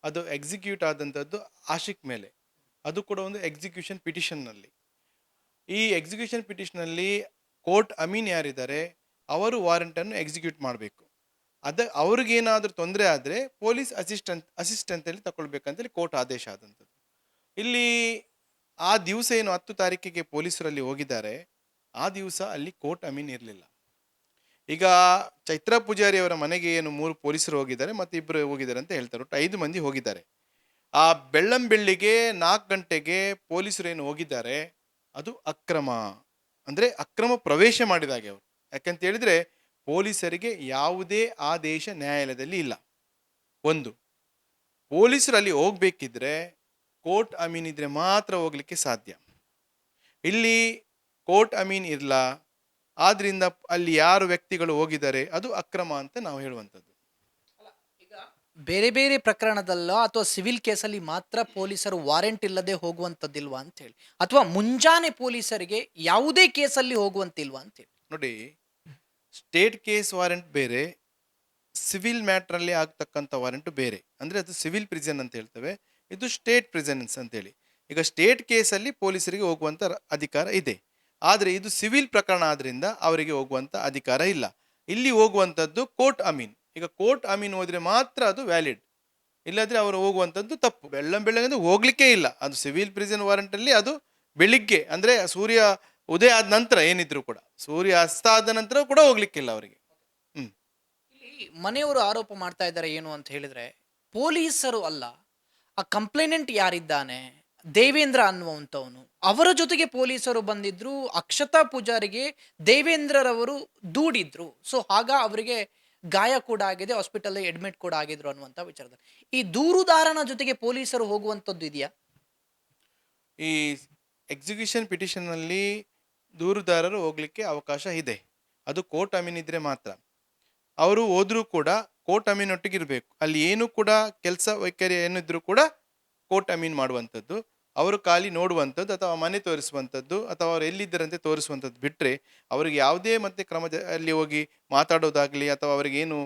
ಅದು ಎಕ್ಸಿಕ್ಯೂಟ್ ಆದಂಥದ್ದು ಆಶಿಕ್ ಮೇಲೆ, ಅದು ಕೂಡ ಒಂದು ಎಕ್ಸಿಕ್ಯೂಷನ್ ಪಿಟಿಷನ್ನಲ್ಲಿ. ಈ ಎಕ್ಸಿಕ್ಯೂಷನ್ ಪಿಟಿಷನಲ್ಲಿ ಕೋರ್ಟ್ ಅಮೀನ್ ಯಾರಿದ್ದಾರೆ ಅವರು ವಾರೆಂಟನ್ನು ಎಕ್ಸಿಕ್ಯೂಟ್ ಮಾಡಬೇಕು. ಅವ್ರಿಗೇನಾದರೂ ತೊಂದರೆ ಆದರೆ ಪೊಲೀಸ್ ಅಸಿಸ್ಟೆಂಟಲ್ಲಿ ತಗೊಳ್ಬೇಕಂತೇಳಿ ಕೋರ್ಟ್ ಆದೇಶ ಆದಂಥದ್ದು. ಇಲ್ಲಿ ಆ ದಿವಸ ಏನು 10 ತಾರೀಕಿಗೆ ಪೊಲೀಸರಲ್ಲಿ ಹೋಗಿದ್ದಾರೆ, ಆ ದಿವಸ ಅಲ್ಲಿ ಕೋರ್ಟ್ ಅಮೀನ್ ಇರಲಿಲ್ಲ. ಈಗ ಚೈತ್ರಾ ಪೂಜಾರಿ ಅವರ ಮನೆಗೆ ಏನು 3 ಪೊಲೀಸರು ಹೋಗಿದ್ದಾರೆ ಮತ್ತು 2 ಹೋಗಿದ್ದಾರೆ ಅಂತ ಹೇಳ್ತಾರೆ, ಒಟ್ಟು 5 ಮಂದಿ ಹೋಗಿದ್ದಾರೆ. ಆ ಬೆಳ್ಳಂಬೆಳ್ಳಿಗೆ 4 ಗಂಟೆಗೆ ಪೊಲೀಸರು ಏನು ಹೋಗಿದ್ದಾರೆ ಅದು ಅಕ್ರಮ, ಅಂದರೆ ಅಕ್ರಮ ಪ್ರವೇಶ ಮಾಡಿದಾಗೆ ಅವರು. ಯಾಕಂತ ಹೇಳಿದ್ರೆ ಪೊಲೀಸರಿಗೆ ಯಾವುದೇ ಆದೇಶ ನ್ಯಾಯಾಲಯದಲ್ಲಿ ಇಲ್ಲ. ಒಂದು, ಪೊಲೀಸರು ಅಲ್ಲಿ ಹೋಗ್ಬೇಕಿದ್ರೆ ಕೋರ್ಟ್ ಅಮೀನ್ ಇದ್ರೆ ಮಾತ್ರ ಹೋಗ್ಲಿಕ್ಕೆ ಸಾಧ್ಯ. ಇಲ್ಲಿ ಕೋರ್ಟ್ ಅಮೀನ್ ಇಲ್ಲ, ಆದ್ರಿಂದ ಅಲ್ಲಿ ಯಾರು ವ್ಯಕ್ತಿಗಳು ಹೋಗಿದ್ದಾರೆ ಅದು ಅಕ್ರಮ ಅಂತ ನಾವು ಹೇಳುವಂಥದ್ದು. ಈಗ ಬೇರೆ ಬೇರೆ ಪ್ರಕರಣದಲ್ಲೋ ಅಥವಾ ಸಿವಿಲ್ ಕೇಸಲ್ಲಿ ಮಾತ್ರ ಪೊಲೀಸರು ವಾರೆಂಟ್ ಇಲ್ಲದೆ ಹೋಗುವಂಥದ್ದಿಲ್ವಾ ಅಂತ ಹೇಳಿ, ಅಥವಾ ಮುಂಜಾನೆ ಪೊಲೀಸರಿಗೆ ಯಾವುದೇ ಕೇಸಲ್ಲಿ ಹೋಗುವಂತಿಲ್ವಾ ಅಂತ ಹೇಳಿ. ನೋಡಿ, ಸ್ಟೇಟ್ ಕೇಸ್ ವಾರೆಂಟ್ ಬೇರೆ, ಸಿವಿಲ್ ಮ್ಯಾಟ್ರಲ್ಲಿ ಆಗ್ತಕ್ಕಂಥ ವಾರೆಂಟ್ ಬೇರೆ. ಅಂದರೆ ಅದು ಸಿವಿಲ್ ಪ್ರಿಸನ್ ಅಂತ ಹೇಳ್ತೇವೆ, ಇದು ಸ್ಟೇಟ್ ಪ್ರಿಸನ್ಸ್ ಅಂತೇಳಿ. ಈಗ ಸ್ಟೇಟ್ ಕೇಸಲ್ಲಿ ಪೊಲೀಸರಿಗೆ ಹೋಗುವಂಥ ಅಧಿಕಾರ ಇದೆ, ಆದರೆ ಇದು ಸಿವಿಲ್ ಪ್ರಕರಣ ಆದ್ರಿಂದ ಅವರಿಗೆ ಹೋಗುವಂಥ ಅಧಿಕಾರ ಇಲ್ಲ. ಇಲ್ಲಿ ಹೋಗುವಂಥದ್ದು ಕೋರ್ಟ್ ಅಮೀನ್. ಈಗ ಕೋರ್ಟ್ ಅಮೀನ್ ಹೋದರೆ ಮಾತ್ರ ಅದು ವ್ಯಾಲಿಡ್, ಇಲ್ಲದ್ರೆ ಅವರು ಹೋಗುವಂಥದ್ದು ತಪ್ಪು. ಬೆಳ್ಳಂಬೆಳ್ಳಗೆ ಹೋಗ್ಲಿಕ್ಕೆ ಇಲ್ಲ. ಅದು ಸಿವಿಲ್ ಪ್ರಿಸನ್ ವಾರೆಂಟಲ್ಲಿ ಅದು ಬೆಳಿಗ್ಗೆ ಅಂದರೆ ಸೂರ್ಯ ಉದಯ ಆದ ನಂತರ ಏನಿದ್ರು ಕೂಡ, ಸೂರ್ಯ ಅಸ್ತ ಆದ ನಂತರ ಕೂಡ ಹೋಗ್ಲಿಕ್ಕಿಲ್ಲ ಅವರಿಗೆ. ಇಲ್ಲಿ ಮನೆಯವರು ಆರೋಪ ಮಾಡ್ತಾ ಇದ್ದಾರೆ ಏನು ಅಂತ ಹೇಳಿದ್ರೆ, ಪೊಲೀಸರು ಅಲ್ಲ, ಆ ಕಂಪ್ಲೇನೆಂಟ್ ಯಾರಿದ್ದಾನೆ ದೇವೇಂದ್ರ ಅನ್ನುವಂಥವನು, ಅವರ ಜೊತೆಗೆ ಪೊಲೀಸರು ಬಂದಿದ್ರು. ಅಕ್ಷತಾ ಪೂಜಾರಿಗೆ ದೇವೇಂದ್ರರವರು ದೂಡಿದ್ರು. ಸೊ ಆಗ ಅವರಿಗೆ ಗಾಯ ಕೂಡ ಆಗಿದೆ, ಹಾಸ್ಪಿಟಲ್ ಅಡ್ಮಿಟ್ ಕೂಡ ಆಗಿದ್ರು ಅನ್ನುವಂಥ ವಿಚಾರದಲ್ಲಿ ಈ ದೂರುದಾರನ ಜೊತೆಗೆ ಪೊಲೀಸರು ಹೋಗುವಂಥದ್ದು ಇದೆಯಾ? ಈ ಎಕ್ಸಿಕ್ಯೂಷನ್ ಪಿಟಿಷನ್ನಲ್ಲಿ ದೂರುದಾರರು ಹೋಗ್ಲಿಕ್ಕೆ ಅವಕಾಶ ಇದೆ, ಅದು ಕೋರ್ಟ್ ಅಮೀನ್ ಇದ್ರೆ ಮಾತ್ರ. ಅವರು ಹೋದ್ರೂ ಕೂಡ ಕೋರ್ಟ್ ಅಮೀನ್ ಒಟ್ಟಿಗಿರಬೇಕು. ಅಲ್ಲಿ ಏನು ಕೂಡ ಕೆಲಸ ವೈಖರಿ ಏನಿದ್ರು ಕೂಡ ಕೋರ್ಟ್ ಅಮೀನ್ ಮಾಡುವಂಥದ್ದು, ಅವರು ಖಾಲಿ ನೋಡುವಂಥದ್ದು ಅಥವಾ ಮನೆ ತೋರಿಸುವಂಥದ್ದು ಅಥವಾ ಅವರು ಎಲ್ಲಿದ್ದರಂತೆ ತೋರಿಸುವಂಥದ್ದು ಬಿಟ್ಟರೆ ಅವರಿಗೆ ಯಾವುದೇ ಮತ್ತೆ ಅಲ್ಲಿ ಹೋಗಿ ಮಾತಾಡೋದಾಗಲಿ ಅಥವಾ ಅವರಿಗೇನು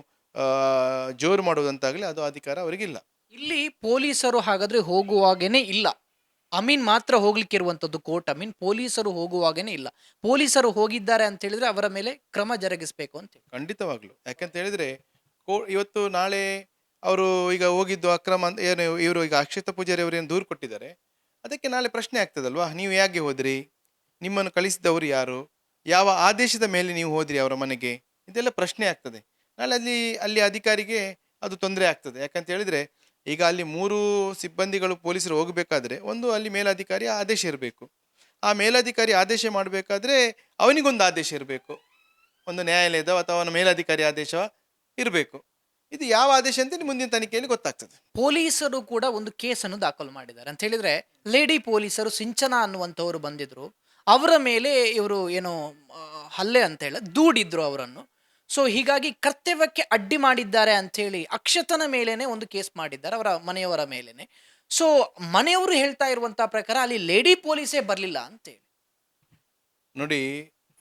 ಜೋರು ಮಾಡೋದಂತಾಗಲಿ ಅದು ಅಧಿಕಾರ ಅವರಿಗಿಲ್ಲ. ಇಲ್ಲಿ ಪೊಲೀಸರು ಹಾಗಾದ್ರೆ ಹೋಗುವಾಗೇನೆ ಇಲ್ಲ, ಅಮೀನ್ ಮಾತ್ರ ಹೋಗ್ಲಿಕ್ಕೆ ಇರುವಂತದ್ದು ಕೋರ್ಟ್ ಅಮೀನ್. ಪೊಲೀಸರು ಹೋಗುವಾಗೇನೆ ಇಲ್ಲ. ಪೊಲೀಸರು ಹೋಗಿದ್ದಾರೆ ಅಂತ ಹೇಳಿದ್ರೆ ಅವರ ಮೇಲೆ ಕ್ರಮ ಜರುಗಿಸಬೇಕು ಅಂತ. ಖಂಡಿತವಾಗ್ಲು. ಯಾಕಂತ ಹೇಳಿದ್ರೆ ಇವತ್ತು ನಾಳೆ ಅವರು ಈಗ ಹೋಗಿದ್ದು ಅಕ್ರಮ ಅಂತ ಏನು ಇವರು ಈಗ ಅಕ್ಷತಾ ಪೂಜಾರಿ ಅವರು ಏನು ದೂರು ಕೊಟ್ಟಿದ್ದಾರೆ, ಅದಕ್ಕೆ ನಾಳೆ ಪ್ರಶ್ನೆ ಆಗ್ತದಲ್ವಾ, ನೀವು ಹೇಗೆ ಹೋದ್ರಿ, ನಿಮ್ಮನ್ನು ಕಳಿಸಿದವರು ಯಾರು, ಯಾವ ಆದೇಶದ ಮೇಲೆ ನೀವು ಹೋದ್ರಿ ಅವರ ಮನೆಗೆ, ಇದೆಲ್ಲ ಪ್ರಶ್ನೆ ಆಗ್ತದೆ. ನಾಳೆ ಅಲ್ಲಿ ಅಧಿಕಾರಿಗೆ ಅದು ತೊಂದರೆ ಆಗ್ತದೆ. ಯಾಕಂತ ಹೇಳಿದ್ರೆ ಈಗ ಅಲ್ಲಿ 3 ಸಿಬ್ಬಂದಿಗಳು ಪೊಲೀಸರು ಹೋಗಬೇಕಾದ್ರೆ ಒಂದು ಅಲ್ಲಿ ಮೇಲಧಿಕಾರಿ ಆದೇಶ ಇರಬೇಕು. ಆ ಮೇಲಧಿಕಾರಿ ಆದೇಶ ಮಾಡಬೇಕಾದ್ರೆ ಅವನಿಗೊಂದು ಆದೇಶ ಇರಬೇಕು, ಒಂದು ನ್ಯಾಯಾಲಯದ ಅಥವಾ ಅವನ ಮೇಲಧಿಕಾರಿ ಆದೇಶ ಇರಬೇಕು. ಇದು ಯಾವ ಆದೇಶ ಅಂತ ಮುಂದಿನ ತನಿಖೆಯಲ್ಲಿ ಗೊತ್ತಾಗ್ತದೆ. ಪೊಲೀಸರು ಕೂಡ ಒಂದು ಕೇಸನ್ನು ದಾಖಲು ಮಾಡಿದ್ದಾರೆ ಅಂತ ಹೇಳಿದ್ರೆ, ಲೇಡಿ ಪೊಲೀಸರು ಸಿಂಚನಾ ಅನ್ನುವಂಥವ್ರು ಬಂದಿದ್ರು, ಅವರ ಮೇಲೆ ಇವರು ಏನೋ ಹಲ್ಲೆ ಅಂತ ಹೇಳಿ ದೂಡಿದ್ರು ಅವರನ್ನು. ಸೊ ಹೀಗಾಗಿ ಕರ್ತವ್ಯಕ್ಕೆ ಅಡ್ಡಿ ಮಾಡಿದ್ದಾರೆ ಅಂತ ಹೇಳಿ ಅಕ್ಷತನ ಮೇಲೇನೆ ಒಂದು ಕೇಸ್ ಮಾಡಿದ್ದಾರೆ, ಅವರ ಮನೆಯವರ ಮೇಲೇನೆ. ಸೊ ಮನೆಯವರು ಹೇಳ್ತಾ ಇರುವಂತಹ ಪ್ರಕಾರ ಅಲ್ಲಿ ಲೇಡಿ ಪೊಲೀಸೇ ಬರಲಿಲ್ಲ ಅಂತೇಳಿ. ನೋಡಿ,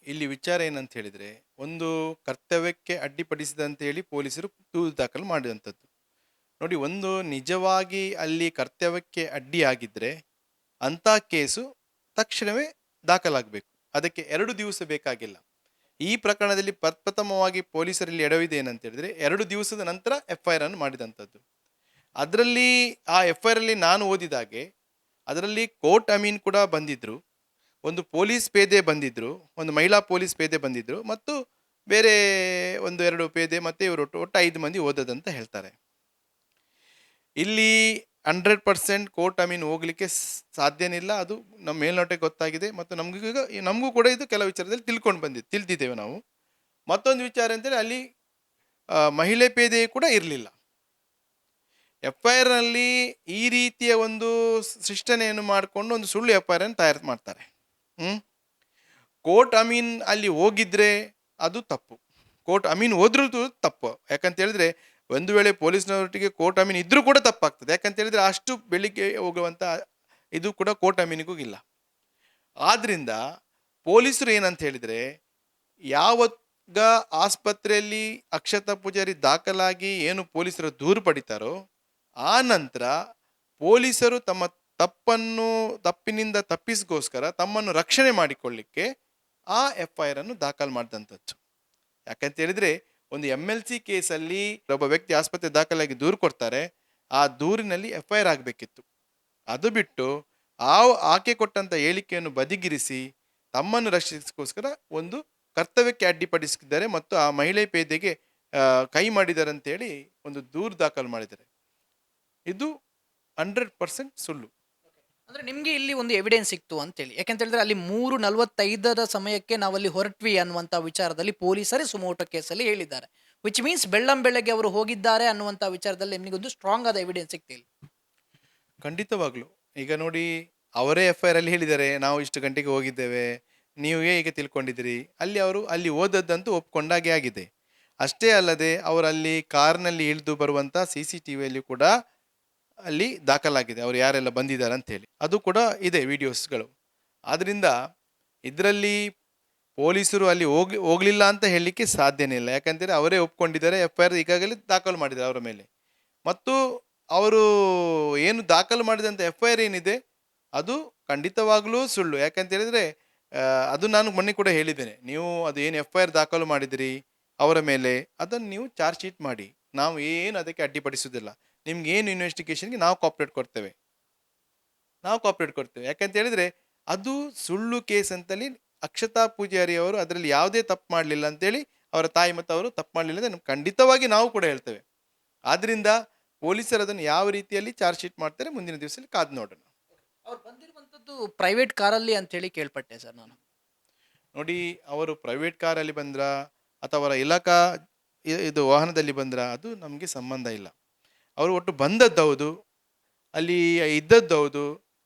ಇಲ್ಲಿ ವಿಚಾರ ಏನಂತ ಹೇಳಿದ್ರೆ, ಒಂದು ಕರ್ತವ್ಯಕ್ಕೆ ಅಡ್ಡಿಪಡಿಸಿದಂತ ಹೇಳಿ ಪೊಲೀಸರು ದೂರು ದಾಖಲು ಮಾಡಿದಂಥದ್ದು. ನೋಡಿ, ಒಂದು ನಿಜವಾಗಿ ಅಲ್ಲಿ ಕರ್ತವ್ಯಕ್ಕೆ ಅಡ್ಡಿಯಾಗಿದ್ರೆ ಅಂಥ ಕೇಸು ತಕ್ಷಣವೇ ದಾಖಲಾಗಬೇಕು, ಅದಕ್ಕೆ 2 ದಿವಸ ಬೇಕಾಗಿಲ್ಲ. ಈ ಪ್ರಕರಣದಲ್ಲಿ ಪ್ರಥಮವಾಗಿ ಪೊಲೀಸರಲ್ಲಿ ಎಡವಿದೆ ಏನಂತ ಹೇಳಿದ್ರೆ 2 ದಿವಸದ ನಂತರ FIR ಅನ್ನು ಮಾಡಿದಂಥದ್ದು. ಅದರಲ್ಲಿ ಆ FIR ಅಲ್ಲಿ ನಾನು ಓದಿದಾಗೆ ಅದರಲ್ಲಿ ಕೋರ್ಟ್ ಅಮೀನ್ ಕೂಡ ಬಂದಿದ್ರು, ಒಂದು ಪೊಲೀಸ್ ಪೇದೆ ಬಂದಿದ್ರು, ಒಂದು ಮಹಿಳಾ ಪೊಲೀಸ್ ಪೇದೆ ಬಂದಿದ್ರು, ಮತ್ತು ಬೇರೆ 1-2 ಪೇದೆ ಮತ್ತೆ ಇವರು ಒಟ್ಟು 5 ಮಂದಿ ಓದದಂತ ಹೇಳ್ತಾರೆ. ಇಲ್ಲಿ 100% ಕೋರ್ಟ್ ಅಮೀನ್ ಹೋಗ್ಲಿಕ್ಕೆ ಸಾಧ್ಯನಿಲ್ಲ, ಅದು ನಮ್ಮ ಮೇಲ್ನೋಟಕ್ಕೆ ಗೊತ್ತಾಗಿದೆ. ಮತ್ತು ನಮಗೂ ಕೂಡ ಇದು ಕೆಲವು ವಿಚಾರದಲ್ಲಿ ತಿಳಿದಿದ್ದೇವೆ ನಾವು. ಮತ್ತೊಂದು ವಿಚಾರ ಅಂತೇಳಿ ಅಲ್ಲಿ ಮಹಿಳೆ ಪೇದೆ ಕೂಡ ಇರಲಿಲ್ಲ. FIR ನಲ್ಲಿ ಈ ರೀತಿಯ ಒಂದು ಸೃಷ್ಟನೆಯನ್ನು ಮಾಡಿಕೊಂಡು ಒಂದು ಸುಳ್ಳು FIR ಅನ್ನು ತಯಾರು ಮಾಡ್ತಾರೆ. ಕೋರ್ಟ್ ಅಮೀನ್ ಅಲ್ಲಿ ಹೋಗಿದ್ರೆ ಅದು ತಪ್ಪು, ಕೋರ್ಟ್ ಅಮೀನ್ ಹೋದ್ರೂ ತಪ್ಪು. ಯಾಕಂತ ಹೇಳಿದ್ರೆ ಒಂದು ವೇಳೆ ಪೊಲೀಸ್ನವರೊಟ್ಟಿಗೆ ಕೋರ್ಟ್ ಅಮೀನ್ ಇದ್ರೂ ಕೂಡ ತಪ್ಪಾಗ್ತದೆ. ಯಾಕಂತ ಹೇಳಿದ್ರೆ ಅಷ್ಟು ಬೆಳಿಗ್ಗೆ ಹೋಗುವಂಥ ಇದು ಕೂಡ ಕೋರ್ಟ್ ಅಮೀನಿಗೂ ಇಲ್ಲ. ಆದ್ರಿಂದ ಪೊಲೀಸರು ಏನಂತ ಹೇಳಿದ್ರೆ, ಯಾವಾಗ ಆಸ್ಪತ್ರೆಯಲ್ಲಿ ಅಕ್ಷತಾ ಪೂಜಾರಿ ದಾಖಲಾಗಿ ಏನು ಪೊಲೀಸರು ದೂರು ಪಡಿತಾರೋ ಆ ನಂತರ ಪೊಲೀಸರು ತಮ್ಮ ತಪ್ಪಿನಿಂದ ತಪ್ಪಿಸ್ಗೋಸ್ಕರ ತಮ್ಮನ್ನು ರಕ್ಷಣೆ ಮಾಡಿಕೊಳ್ಳಿಕ್ಕೆ ಆ FIR ಅನ್ನು ದಾಖಲು ಮಾಡಿದಂಥದ್ದು. ಯಾಕಂತ ಹೇಳಿದ್ರೆ ಒಂದು MLC ಕೇಸಲ್ಲಿ ಒಬ್ಬ ವ್ಯಕ್ತಿ ಆಸ್ಪತ್ರೆ ದಾಖಲಾಗಿ ದೂರು ಕೊಡ್ತಾರೆ, ಆ ದೂರಿನಲ್ಲಿ FIR ಆಗಬೇಕಿತ್ತು. ಅದು ಬಿಟ್ಟು ಆಕೆ ಕೊಟ್ಟಂತ ಹೇಳಿಕೆಯನ್ನು ಬದಿಗಿರಿಸಿ ತಮ್ಮನ್ನು ರಕ್ಷಿಸೋಸ್ಕರ ಒಂದು ಕರ್ತವ್ಯಕ್ಕೆ ಅಡ್ಡಿಪಡಿಸಿದ್ದಾರೆ ಮತ್ತು ಆ ಮಹಿಳೆ ಪೇದೆಗೆ ಕೈ ಮಾಡಿದ್ದಾರೆ ಅಂತೇಳಿ ಒಂದು ದೂರು ದಾಖಲು ಮಾಡಿದ್ದಾರೆ. ಇದು 100% ಸುಳ್ಳು. ಅಂದ್ರೆ ನಿಮ್ಗೆ ಇಲ್ಲಿ ಒಂದು ಎವಿಡೆನ್ಸ್ ಸಿಕ್ತು ಅಂತೇಳಿ. ಯಾಕಂತ ಹೇಳಿದ್ರೆ ಅಲ್ಲಿ 3:45 ಸಮಯಕ್ಕೆ ನಾವಲ್ಲಿ ಹೊರಟ್ವಿ ಅನ್ನುವಂತ ವಿಚಾರದಲ್ಲಿ ಪೊಲೀಸರೇ ಸುಮೋಟೋ ಕೇಸಲ್ಲಿ ಹೇಳಿದ್ದಾರೆ. ವಿಚ್ ಮೀನ್ಸ್ ಬೆಳ್ಳಂಬೆಳಗ್ಗೆ ಅವರು ಹೋಗಿದ್ದಾರೆ ಅನ್ನುವಂತ ವಿಚಾರದಲ್ಲಿ ನಿಮಗೊಂದು ಸ್ಟ್ರಾಂಗ್ ಆದ ಎವಿಡೆನ್ಸ್ ಸಿಕ್ತಿಲ್ಲ. ಖಂಡಿತವಾಗ್ಲು. ಈಗ ನೋಡಿ, ಅವರೇ ಎಫ್ಐಆರ್ ಅಲ್ಲಿ ಹೇಳಿದ್ದಾರೆ, ನಾವು ಇಷ್ಟು ಗಂಟೆಗೆ ಹೋಗಿದ್ದೇವೆ, ನೀವು ಹೇಗೆ ತಿಳ್ಕೊಂಡಿದ್ದೀರಿ? ಅಲ್ಲಿ ಹೋದದ್ದಂತೂ ಒಪ್ಕೊಂಡಾಗೆ ಆಗಿದೆ. ಅಷ್ಟೇ ಅಲ್ಲದೆ ಅವರಲ್ಲಿ ಕಾರ್ನಲ್ಲಿ ಇಳಿದು ಬರುವಂಥ CCTVಯಲ್ಲಿ ಕೂಡ ಅಲ್ಲಿ ದಾಖಲಾಗಿದೆ, ಅವರು ಯಾರೆಲ್ಲ ಬಂದಿದ್ದಾರೆ ಅಂತೇಳಿ. ಅದು ಕೂಡ ಇದೆ ವಿಡಿಯೋಸ್ಗಳು. ಆದ್ದರಿಂದ ಇದರಲ್ಲಿ ಪೊಲೀಸರು ಅಲ್ಲಿ ಹೋಗಲಿಲ್ಲ ಅಂತ ಹೇಳಲಿಕ್ಕೆ ಸಾಧ್ಯನೇ ಇಲ್ಲ. ಯಾಕಂತೇಳಿ ಅವರೇ ಒಪ್ಕೊಂಡಿದ್ದಾರೆ, FIR ಈಗಾಗಲೇ ದಾಖಲು ಮಾಡಿದ್ದಾರೆ ಅವರ ಮೇಲೆ. ಮತ್ತು ಅವರು ಏನು ದಾಖಲು ಮಾಡಿದಂಥ FIR ಏನಿದೆ ಅದು ಖಂಡಿತವಾಗ್ಲೂ ಸುಳ್ಳು. ಯಾಕಂತ ಹೇಳಿದ್ರೆ ಅದು ನಾನು ಮೊನ್ನೆ ಕೂಡ ಹೇಳಿದ್ದೇನೆ, ನೀವು ಅದು ಏನು FIR ದಾಖಲು ಮಾಡಿದಿರಿ ಅವರ ಮೇಲೆ, ಅದನ್ನು ನೀವು ಚಾರ್ಜ್ ಶೀಟ್ ಮಾಡಿ, ನಾವು ಏನು ಅದಕ್ಕೆ ಅಡ್ಡಿಪಡಿಸುವುದಿಲ್ಲ. ನಿಮ್ಗೆ ಏನು ಇನ್ವೆಸ್ಟಿಗೇಷನ್ಗೆ ನಾವು ಕೋಆಪ್ರೇಟ್ ಕೊಡ್ತೇವೆ. ಯಾಕಂತ ಹೇಳಿದ್ರೆ ಅದು ಸುಳ್ಳು ಕೇಸ್ ಅಂತೇಳಿ ಅಕ್ಷತಾ ಪೂಜಾರಿ ಅವರು ಅದರಲ್ಲಿ ಯಾವುದೇ ತಪ್ಪು ಮಾಡಲಿಲ್ಲ ಅಂತೇಳಿ, ಅವರ ತಾಯಿ ಮತ್ತು ಅವರು ತಪ್ಪು ಮಾಡಲಿಲ್ಲ ಅಂತ ಖಂಡಿತವಾಗಿ ನಾವು ಕೂಡ ಹೇಳ್ತೇವೆ. ಆದ್ರಿಂದ ಪೊಲೀಸರು ಅದನ್ನು ಯಾವ ರೀತಿಯಲ್ಲಿ ಚಾರ್ಜ್ ಶೀಟ್ ಮಾಡ್ತಾರೆ ಮುಂದಿನ ದಿವಸದಲ್ಲಿ ಕಾದು ನೋಡೋಣ. ಅವ್ರು ಬಂದಿರುವಂತದ್ದು ಪ್ರೈವೇಟ್ ಕಾರಲ್ಲಿ ಅಂತ ಹೇಳಿ ಕೇಳ್ಪಟ್ಟೆ ಸರ್ ನಾನು. ನೋಡಿ, ಅವರು ಪ್ರೈವೇಟ್ ಕಾರಲ್ಲಿ ಬಂದ್ರ ಅಥವಾ ಅವರ ಇಲಾಖಾ ಇದು ವಾಹನದಲ್ಲಿ ಬಂದ್ರ ಅದು ನಮಗೆ ಸಂಬಂಧ ಇಲ್ಲ. ಅವರು ಒಟ್ಟು ಬಂದದ್ದು ಹೌದು, ಅಲ್ಲಿ ಇದ್ದದ್ದು ಹೌದು,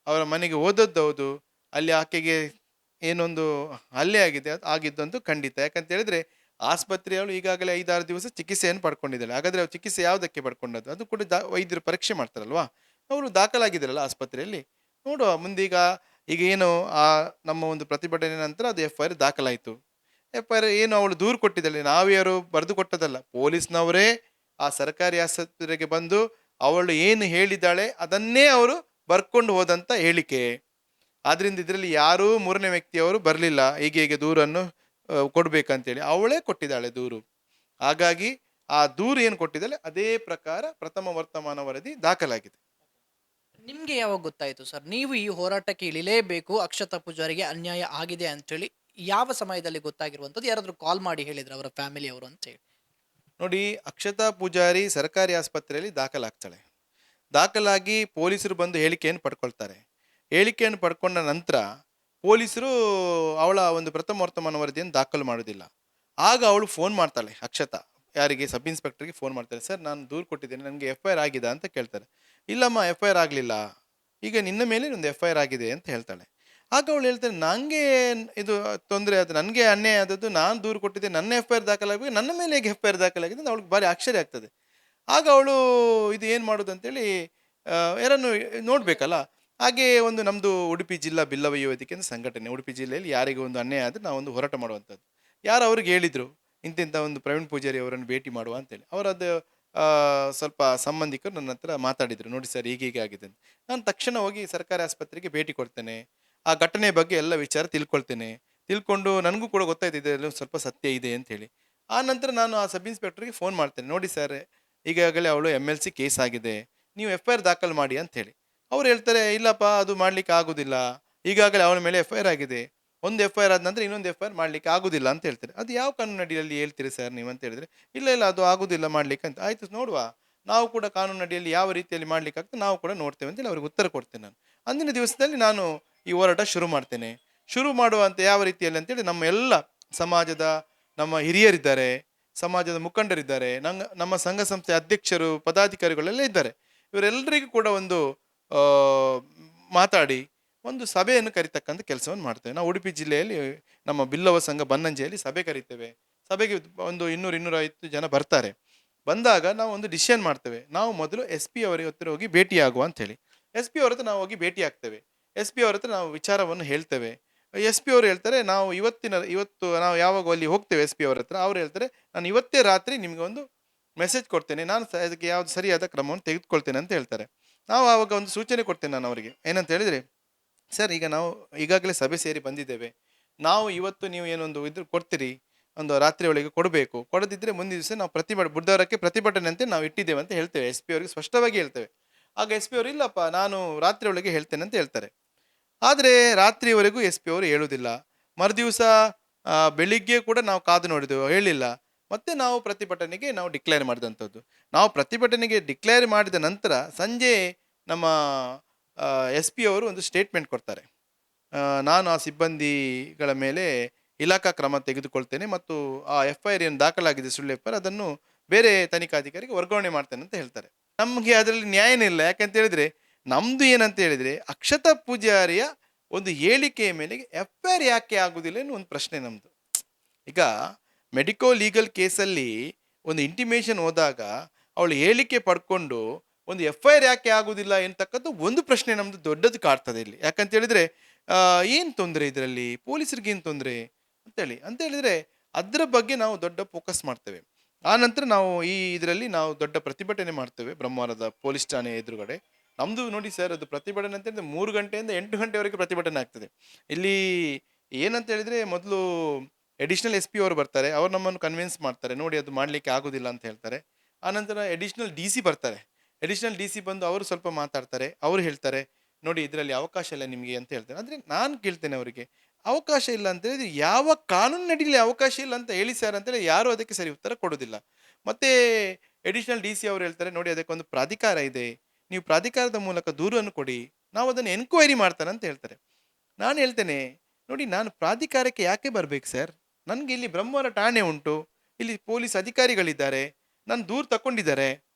ಅವರ ಮನೆಗೆ ಹೋದದ್ದು ಹೌದು, ಅಲ್ಲಿ ಆಕೆಗೆ ಏನೊಂದು ಹಲ್ಲೆ ಆಗಿದೆ ಅದು ಆಗಿದ್ದಂತೂ ಖಂಡಿತ. ಯಾಕಂತ ಹೇಳಿದ್ರೆ ಆಸ್ಪತ್ರೆಯವಳು ಈಗಾಗಲೇ 5-6 ದಿವಸ ಚಿಕಿತ್ಸೆಯನ್ನು ಪಡ್ಕೊಂಡಿದ್ದಾಳೆ. ಹಾಗಾದ್ರೆ ಅವ್ರು ಚಿಕಿತ್ಸೆ ಯಾವುದಕ್ಕೆ ಪಡ್ಕೊಂಡದ್ದು? ಅದು ಕೂಡ ವೈದ್ಯರು ಪರೀಕ್ಷೆ ಮಾಡ್ತಾರಲ್ವಾ, ಅವರು ದಾಖಲಾಗಿದ್ದಾರಲ್ಲ ಆಸ್ಪತ್ರೆಯಲ್ಲಿ. ನೋಡುವ ಮುಂದೀಗ ಈಗ ಏನು ನಮ್ಮ ಒಂದು ಪ್ರತಿಭಟನೆ ನಂತರ ಅದು FIR ದಾಖಲಾಯಿತು. FIR ಏನು ಅವಳು ದೂರು ಕೊಟ್ಟಿದ್ದಾಳೆ, ನಾವ್ಯಾರು ಬರೆದು ಕೊಟ್ಟದಲ್ಲ, ಪೊಲೀಸ್ನವರೇ ಆ ಸರ್ಕಾರಿ ಆಸ್ಪತ್ರೆಗೆ ಬಂದು ಅವಳು ಏನು ಹೇಳಿದ್ದಾಳೆ ಅದನ್ನೇ ಅವರು ಬರ್ಕೊಂಡು ಹೋದಂತ ಹೇಳಿಕೆ. ಆದ್ರಿಂದ ಇದರಲ್ಲಿ ಯಾರೂ ಮೂರನೇ ವ್ಯಕ್ತಿಯವರು ಬರಲಿಲ್ಲ ಹೀಗೆ ದೂರನ್ನು ಕೊಡ್ಬೇಕಂತೇಳಿ, ಅವಳೇ ಕೊಟ್ಟಿದ್ದಾಳೆ ದೂರು. ಹಾಗಾಗಿ ಆ ದೂರು ಏನು ಕೊಟ್ಟಿದ್ದಾಳೆ ಅದೇ ಪ್ರಕಾರ ಪ್ರಥಮ ವರ್ತಮಾನ ವರದಿ ದಾಖಲಾಗಿದೆ. ನಿಮ್ಗೆ ಯಾವಾಗ ಗೊತ್ತಾಯ್ತು ಸರ್ ನೀವು ಈ ಹೋರಾಟಕ್ಕೆ ಇಳಿಲೇಬೇಕು, ಅಕ್ಷತಾ ಪೂಜಾರಿಗೆ ಅನ್ಯಾಯ ಆಗಿದೆ ಅಂತೇಳಿ ಯಾವ ಸಮಯದಲ್ಲಿ ಗೊತ್ತಾಗಿರುವಂಥದ್ದು? ಯಾರಾದ್ರೂ ಕಾಲ್ ಮಾಡಿ ಹೇಳಿದ್ರು ಅವರ ಫ್ಯಾಮಿಲಿ ಅವರು ಅಂತ ಹೇಳಿ? ನೋಡಿ, ಅಕ್ಷತಾ ಪೂಜಾರಿ ಸರ್ಕಾರಿ ಆಸ್ಪತ್ರೆಯಲ್ಲಿ ದಾಖಲಾಗ್ತಾಳೆ. ದಾಖಲಾಗಿ ಪೊಲೀಸರು ಬಂದು ಹೇಳಿಕೆಯನ್ನು ಪಡ್ಕೊಳ್ತಾರೆ. ಹೇಳಿಕೆಯನ್ನು ಪಡ್ಕೊಂಡ ನಂತರ ಪೊಲೀಸರು ಅವಳ ಒಂದು ಪ್ರಥಮ ವರ್ತಮಾನ ವರದಿಯನ್ನು ದಾಖಲು ಮಾಡೋದಿಲ್ಲ. ಆಗ ಅವಳು ಫೋನ್ ಮಾಡ್ತಾಳೆ, ಅಕ್ಷತಾ ಯಾರಿಗೆ, ಸಬ್ ಇನ್ಸ್ಪೆಕ್ಟರ್ಗೆ ಫೋನ್ ಮಾಡ್ತಾಳೆ. ಸರ್, ನಾನು ದೂರು ಕೊಟ್ಟಿದ್ದೇನೆ, ನನಗೆ FIR ಆಗಿದೆ ಅಂತ ಕೇಳ್ತಾರೆ. ಇಲ್ಲಮ್ಮ, FIR ಆಗಲಿಲ್ಲ, ಈಗ ನಿನ್ನ ಮೇಲೆ ಒಂದು FIR ಆಗಿದೆ ಅಂತ ಹೇಳ್ತಾಳೆ. ಆಗ ಅವಳು ಹೇಳ್ತಾಳೆ, ನನಗೆ ಇದು ತೊಂದರೆ ಅದು, ನನಗೆ ಅನ್ಯಾಯ ಆದದ್ದು, ನಾನು ದೂರು ಕೊಟ್ಟಿದ್ದೆ, ನನ್ನ FIR ದಾಖಲಾಗಬೇಕು, ನನ್ನ ಮೇಲೆ ಹೇಗೆ FIR ದಾಖಲಾಗಿದೆ ಅಂತ ಅವಳಿಗೆ ಭಾರಿ ಆಶ್ಚರ್ಯ ಆಗ್ತದೆ. ಆಗ ಅವಳು ಇದು ಏನು ಮಾಡೋದು ಅಂತೇಳಿ ಯಾರನ್ನು ನೋಡಬೇಕಲ್ಲ. ಹಾಗೆ ಒಂದು ನಮ್ಮದು ಉಡುಪಿ ಜಿಲ್ಲಾ ಬಿಲ್ಲವ ಯುವತಿಕೆ ಅಂತ ಸಂಘಟನೆ, ಉಡುಪಿ ಜಿಲ್ಲೆಯಲ್ಲಿ ಯಾರಿಗೆ ಒಂದು ಅನ್ಯಾಯ ಆದರೆ ನಾವೊಂದು ಹೋರಾಟ ಮಾಡುವಂಥದ್ದು. ಯಾರು ಅವ್ರಿಗೆ ಹೇಳಿದರು ಇಂತಿಂಥ ಒಂದು ಪ್ರವೀಣ್ ಪೂಜಾರಿ ಅವರನ್ನು ಭೇಟಿ ಮಾಡುವ ಅಂತೇಳಿ. ಅವರದ್ದು ಸ್ವಲ್ಪ ಸಂಬಂಧಿಕರು ನನ್ನ ಹತ್ರ ಮಾತಾಡಿದರು, ನೋಡಿ ಸರ್ ಹೀಗೆ ಆಗಿದೆ ಅಂತ. ನಾನು ತಕ್ಷಣ ಹೋಗಿ ಸರ್ಕಾರಿ ಆಸ್ಪತ್ರೆಗೆ ಭೇಟಿ ಕೊಡ್ತೇನೆ, ಆ ಘಟನೆ ಬಗ್ಗೆ ಎಲ್ಲ ವಿಚಾರ ತಿಳ್ಕೊಳ್ತೇನೆ. ತಿಳ್ಕೊಂಡು ನನಗೂ ಕೂಡ ಗೊತ್ತಾಯ್ತು ಇದರಲ್ಲಿ ಸ್ವಲ್ಪ ಸತ್ಯ ಇದೆ ಅಂತೇಳಿ. ಆ ನಂತರ ನಾನು ಆ ಸಬ್ ಇನ್ಸ್ಪೆಕ್ಟರ್ಗೆ ಫೋನ್ ಮಾಡ್ತೇನೆ, ನೋಡಿ ಸರ್ ಈಗಾಗಲೇ ಅವಳು MLC ಕೇಸ್ ಆಗಿದೆ, ನೀವು FIR ದಾಖಲು ಮಾಡಿ ಅಂತೇಳಿ. ಅವ್ರು ಹೇಳ್ತಾರೆ, ಇಲ್ಲಪ್ಪ ಅದು ಮಾಡ್ಲಿಕ್ಕೆ ಆಗೋದಿಲ್ಲ, ಈಗಾಗಲೇ ಅವನ ಮೇಲೆ FIR ಆಗಿದೆ, ಒಂದು FIR ಆದ ನಂತರ ಇನ್ನೊಂದು FIR ಮಾಡ್ಲಿಕ್ಕೆ ಆಗೋದಿಲ್ಲ ಅಂತ ಹೇಳ್ತಾರೆ. ಅದು ಯಾವ ಕಾನೂನು ಅಡಿಯಲ್ಲಿ ಹೇಳ್ತೀರಿ ಸರ್ ನೀವು ಅಂತ ಹೇಳಿದ್ರೆ, ಇಲ್ಲ ಅದು ಆಗೋದಿಲ್ಲ ಮಾಡ್ಲಿಕ್ಕೆ ಅಂತ. ಆಯ್ತು ನೋಡುವ, ನಾವು ಕೂಡ ಕಾನೂನು ಅಡಿಯಲ್ಲಿ ಯಾವ ರೀತಿಯಲ್ಲಿ ಮಾಡ್ಲಿಕ್ಕೆ ಆಗ್ತದೆ ನಾವು ಕೂಡ ನೋಡ್ತೇವೆ ಅಂತೇಳಿ ಅವ್ರಿಗೆ ಉತ್ತರ ಕೊಡ್ತೇನೆ ನಾನು. ಅಂದಿನ ದಿವಸದಲ್ಲಿ ನಾನು ಈ ಹೋರಾಟ ಶುರು ಮಾಡ್ತೇನೆ. ಶುರು ಮಾಡುವಂತ ಯಾವ ರೀತಿಯಲ್ಲಿ ಅಂತೇಳಿ ನಮ್ಮ ಎಲ್ಲ ಸಮಾಜದ ನಮ್ಮ ಹಿರಿಯರಿದ್ದಾರೆ, ಸಮಾಜದ ಮುಖಂಡರಿದ್ದಾರೆ, ನಮ್ಮ ಸಂಘ ಸಂಸ್ಥೆ ಅಧ್ಯಕ್ಷರು ಪದಾಧಿಕಾರಿಗಳೆಲ್ಲ ಇದ್ದಾರೆ. ಇವರೆಲ್ಲರಿಗೂ ಕೂಡ ಒಂದು ಮಾತಾಡಿ ಒಂದು ಸಭೆಯನ್ನು ಕರಿತಕ್ಕಂಥ ಕೆಲಸವನ್ನು ಮಾಡ್ತೇವೆ. ನಾವು ಉಡುಪಿ ಜಿಲ್ಲೆಯಲ್ಲಿ ನಮ್ಮ ಬಿಲ್ಲವ ಸಂಘ ಬನ್ನಂಜೆಯಲ್ಲಿ ಸಭೆ ಕರಿತೇವೆ. ಸಭೆಗೆ ಒಂದು 200-250 ಜನ ಬರ್ತಾರೆ. ಬಂದಾಗ ನಾವು ಒಂದು ಡಿಸಿಷನ್ ಮಾಡ್ತೇವೆ, ನಾವು ಮೊದಲು SP ಅವರ ಹತ್ರ ಹೋಗಿ ಭೇಟಿಯಾಗುವ ಅಂತೇಳಿ. SP ಅವ್ರ ಹತ್ರ ನಾವು ಹೋಗಿ ಭೇಟಿ ಆಗ್ತೇವೆ. SP ಅವ್ರ ಹತ್ರ ನಾವು ವಿಚಾರವನ್ನು ಹೇಳ್ತೇವೆ. SP ಅವರು ಹೇಳ್ತಾರೆ, ಇವತ್ತು ನಾವು ಯಾವಾಗ ಅಲ್ಲಿ ಹೋಗ್ತೇವೆ SP ಅವ್ರ ಹತ್ರ, ಅವ್ರು ಹೇಳ್ತಾರೆ, ನಾನು ಇವತ್ತೇ ರಾತ್ರಿ ನಿಮಗೆ ಒಂದು ಮೆಸೇಜ್ ಕೊಡ್ತೇನೆ, ನಾನು ಅದಕ್ಕೆ ಯಾವ್ದು ಸರಿಯಾದ ಕ್ರಮವನ್ನು ತೆಗೆದುಕೊಳ್ತೇನೆ ಅಂತ ಹೇಳ್ತಾರೆ. ನಾವು ಆವಾಗ ಒಂದು ಸೂಚನೆ ಕೊಡ್ತೇನೆ ನಾನು ಅವರಿಗೆ, ಏನಂತ ಹೇಳಿದರೆ, ಸರ್ ಈಗ ನಾವು ಈಗಾಗಲೇ ಸಭೆ ಸೇರಿ ಬಂದಿದ್ದೇವೆ, ನಾವು ಇವತ್ತು ನೀವು ಏನೊಂದು ಇದ್ರ ಕೊಡ್ತೀರಿ, ಒಂದು ರಾತ್ರಿ ಒಳಗೆ ಕೊಡಬೇಕು, ಕೊಡದಿದ್ದರೆ ಮುಂದಿನ ದಿವಸ ನಾವು ಬುಧವಾರಕ್ಕೆ ಪ್ರತಿಭಟನೆ ಅಂತ ನಾವು ಇಟ್ಟಿದ್ದೇವೆ ಅಂತ ಹೇಳ್ತೇವೆ. SP ಅವರಿಗೆ ಸ್ಪಷ್ಟವಾಗಿ ಹೇಳ್ತೇವೆ. ಆಗ SP ಅವರು, ಇಲ್ಲಪ್ಪ ನಾನು ರಾತ್ರಿ ಒಳಗೆ ಹೇಳ್ತೇನೆ ಅಂತ ಹೇಳ್ತಾರೆ. ಆದರೆ ರಾತ್ರಿವರೆಗೂ SP ಅವರು ಹೇಳುವುದಿಲ್ಲ. ಮರುದಿವಸ ಬೆಳಿಗ್ಗೆ ಕೂಡ ನಾವು ಕಾದು ನೋಡಿದೆವು, ಹೇಳಿಲ್ಲ. ಮತ್ತೆ ನಾವು ಪ್ರತಿಭಟನೆಗೆ ನಾವು ಡಿಕ್ಲೇರ್ ಮಾಡಿದಂಥದ್ದು. ನಾವು ಪ್ರತಿಭಟನೆಗೆ ಡಿಕ್ಲೇರ್ ಮಾಡಿದ ನಂತರ ಸಂಜೆ ನಮ್ಮ ಎಸ್ ಪಿ ಅವರು ಒಂದು ಸ್ಟೇಟ್ಮೆಂಟ್ ಕೊಡ್ತಾರೆ. ನಾನು ಆ ಸಿಬ್ಬಂದಿಗಳ ಮೇಲೆ ಇಲಾಖಾ ಕ್ರಮ ತೆಗೆದುಕೊಳ್ತೇನೆ ಮತ್ತು ಆ ಎಫ್ಐಆರ್ ಏನು ದಾಖಲಾಗಿದೆ ಸುಳ್ಳು ಎಫ್ಐಆರ್ ಅದನ್ನು ಬೇರೆ ತನಿಖಾಧಿಕಾರಿಗೆ ವರ್ಗಾವಣೆ ಮಾಡ್ತೇನೆ ಅಂತ ಹೇಳ್ತಾರೆ. ನಮಗೆ ಅದರಲ್ಲಿ ನ್ಯಾಯನೇ ಇಲ್ಲ. ಯಾಕಂತ ಹೇಳಿದ್ರೆ ನಮ್ದು ಏನಂತ ಹೇಳಿದ್ರೆ ಅಕ್ಷತಾ ಪೂಜಾರಿಯ ಒಂದು ಹೇಳಿಕೆಯ ಮೇಲೆ ಎಫ್ಐಆರ್ ಯಾಕೆ ಆಗುದಿಲ್ಲ ಅನ್ನೋ ಒಂದು ಪ್ರಶ್ನೆ ನಮ್ದು. ಈಗ ಮೆಡಿಕೋ ಲೀಗಲ್ ಕೇಸಲ್ಲಿ ಒಂದು ಇಂಟಿಮೇಷನ್ ಹೋದಾಗ ಅವಳು ಹೇಳಿಕೆ ಪಡ್ಕೊಂಡು ಒಂದು ಎಫ್ಐಆರ್ ಯಾಕೆ ಆಗುದಿಲ್ಲ ಎಂತಕ್ಕದ್ದು ಒಂದು ಪ್ರಶ್ನೆ ನಮ್ದು ದೊಡ್ಡದು ಕಾಡ್ತದೆ ಇಲ್ಲಿ. ಯಾಕಂತ ಹೇಳಿದ್ರೆ ಏನು ತೊಂದರೆ ಇದರಲ್ಲಿ, ಪೊಲೀಸರಿಗೆ ಏನು ತೊಂದರೆ ಅಂತ ಹೇಳಿದ್ರೆ ಅದರ ಬಗ್ಗೆ ನಾವು ದೊಡ್ಡ ಫೋಕಸ್ ಮಾಡ್ತೇವೆ. ಆ ನಂತರ ನಾವು ಇದರಲ್ಲಿ ನಾವು ದೊಡ್ಡ ಪ್ರತಿಭಟನೆ ಮಾಡ್ತೇವೆ ಬ್ರಹ್ಮಾವರದ ಪೊಲೀಸ್ ಠಾಣೆ ಎದುರುಗಡೆ. ನಮ್ದು ನೋಡಿ ಸರ್, ಅದು ಪ್ರತಿಭಟನೆ ಅಂತ ಹೇಳಿದ್ರೆ 3 ಗಂಟೆಯಿಂದ 8 ಗಂಟೆವರೆಗೆ ಪ್ರತಿಭಟನೆ ಆಗ್ತದೆ. ಇಲ್ಲಿ ಏನಂತ ಹೇಳಿದ್ರೆ ಮೊದಲು ಎಡಿಷನಲ್ ಎಸ್ ಪಿ ಅವರು ಬರ್ತಾರೆ, ಅವ್ರು ನಮ್ಮನ್ನು ಕನ್ವಿನ್ಸ್ ಮಾಡ್ತಾರೆ, ನೋಡಿ ಅದು ಮಾಡಲಿಕ್ಕೆ ಆಗೋದಿಲ್ಲ ಅಂತ ಹೇಳ್ತಾರೆ. ಆನಂತರ ಎಡಿಷನಲ್ ಡಿ ಸಿ ಬರ್ತಾರೆ. ಎಡಿಷನಲ್ ಡಿ ಸಿ ಬಂದು ಅವರು ಸ್ವಲ್ಪ ಮಾತಾಡ್ತಾರೆ. ಅವರು ಹೇಳ್ತಾರೆ, ನೋಡಿ ಇದರಲ್ಲಿ ಅವಕಾಶ ಇಲ್ಲ ನಿಮಗೆ ಅಂತ ಹೇಳ್ತಾರೆ. ಅಂದರೆ ನಾನು ಕೇಳ್ತೇನೆ ಅವರಿಗೆ, ಅವಕಾಶ ಇಲ್ಲ ಅಂತ ಹೇಳಿದ್ರೆ ಯಾವ ಕಾನೂನಿನಡಿಯಲ್ಲಿ ಅವಕಾಶ ಇಲ್ಲ ಅಂತ ಹೇಳಿ ಸರ್ ಅಂತೇಳಿ ಯಾರೂ ಅದಕ್ಕೆ ಸರಿ ಉತ್ತರ ಕೊಡೋದಿಲ್ಲ. ಮತ್ತೆ ಎಡಿಷನಲ್ ಡಿ ಸಿ ಅವರು ಹೇಳ್ತಾರೆ, ನೋಡಿ ಅದಕ್ಕೊಂದು ಪ್ರಾಧಿಕಾರ ಇದೆ, ನೀವು ಪ್ರಾಧಿಕಾರದ ಮೂಲಕ ದೂರನ್ನು ಕೊಡಿ, ನಾವು ಅದನ್ನು ಎನ್ಕ್ವೈರಿ ಮಾಡ್ತಾನೆ ಅಂತ ಹೇಳ್ತಾರೆ. ನಾನು ಹೇಳ್ತೇನೆ, ನೋಡಿ ನಾನು ಪ್ರಾಧಿಕಾರಕ್ಕೆ ಯಾಕೆ ಬರಬೇಕು ಸರ್, ನನಗೆ ಇಲ್ಲಿ ಬ್ರಹ್ಮವರ ಠಾಣೆ ಉಂಟು, ಇಲ್ಲಿ ಪೊಲೀಸ್ ಅಧಿಕಾರಿಗಳಿದ್ದಾರೆ, ನನ್ನ ದೂರು ತಗೊಂಡಿದ್ದಾರೆ,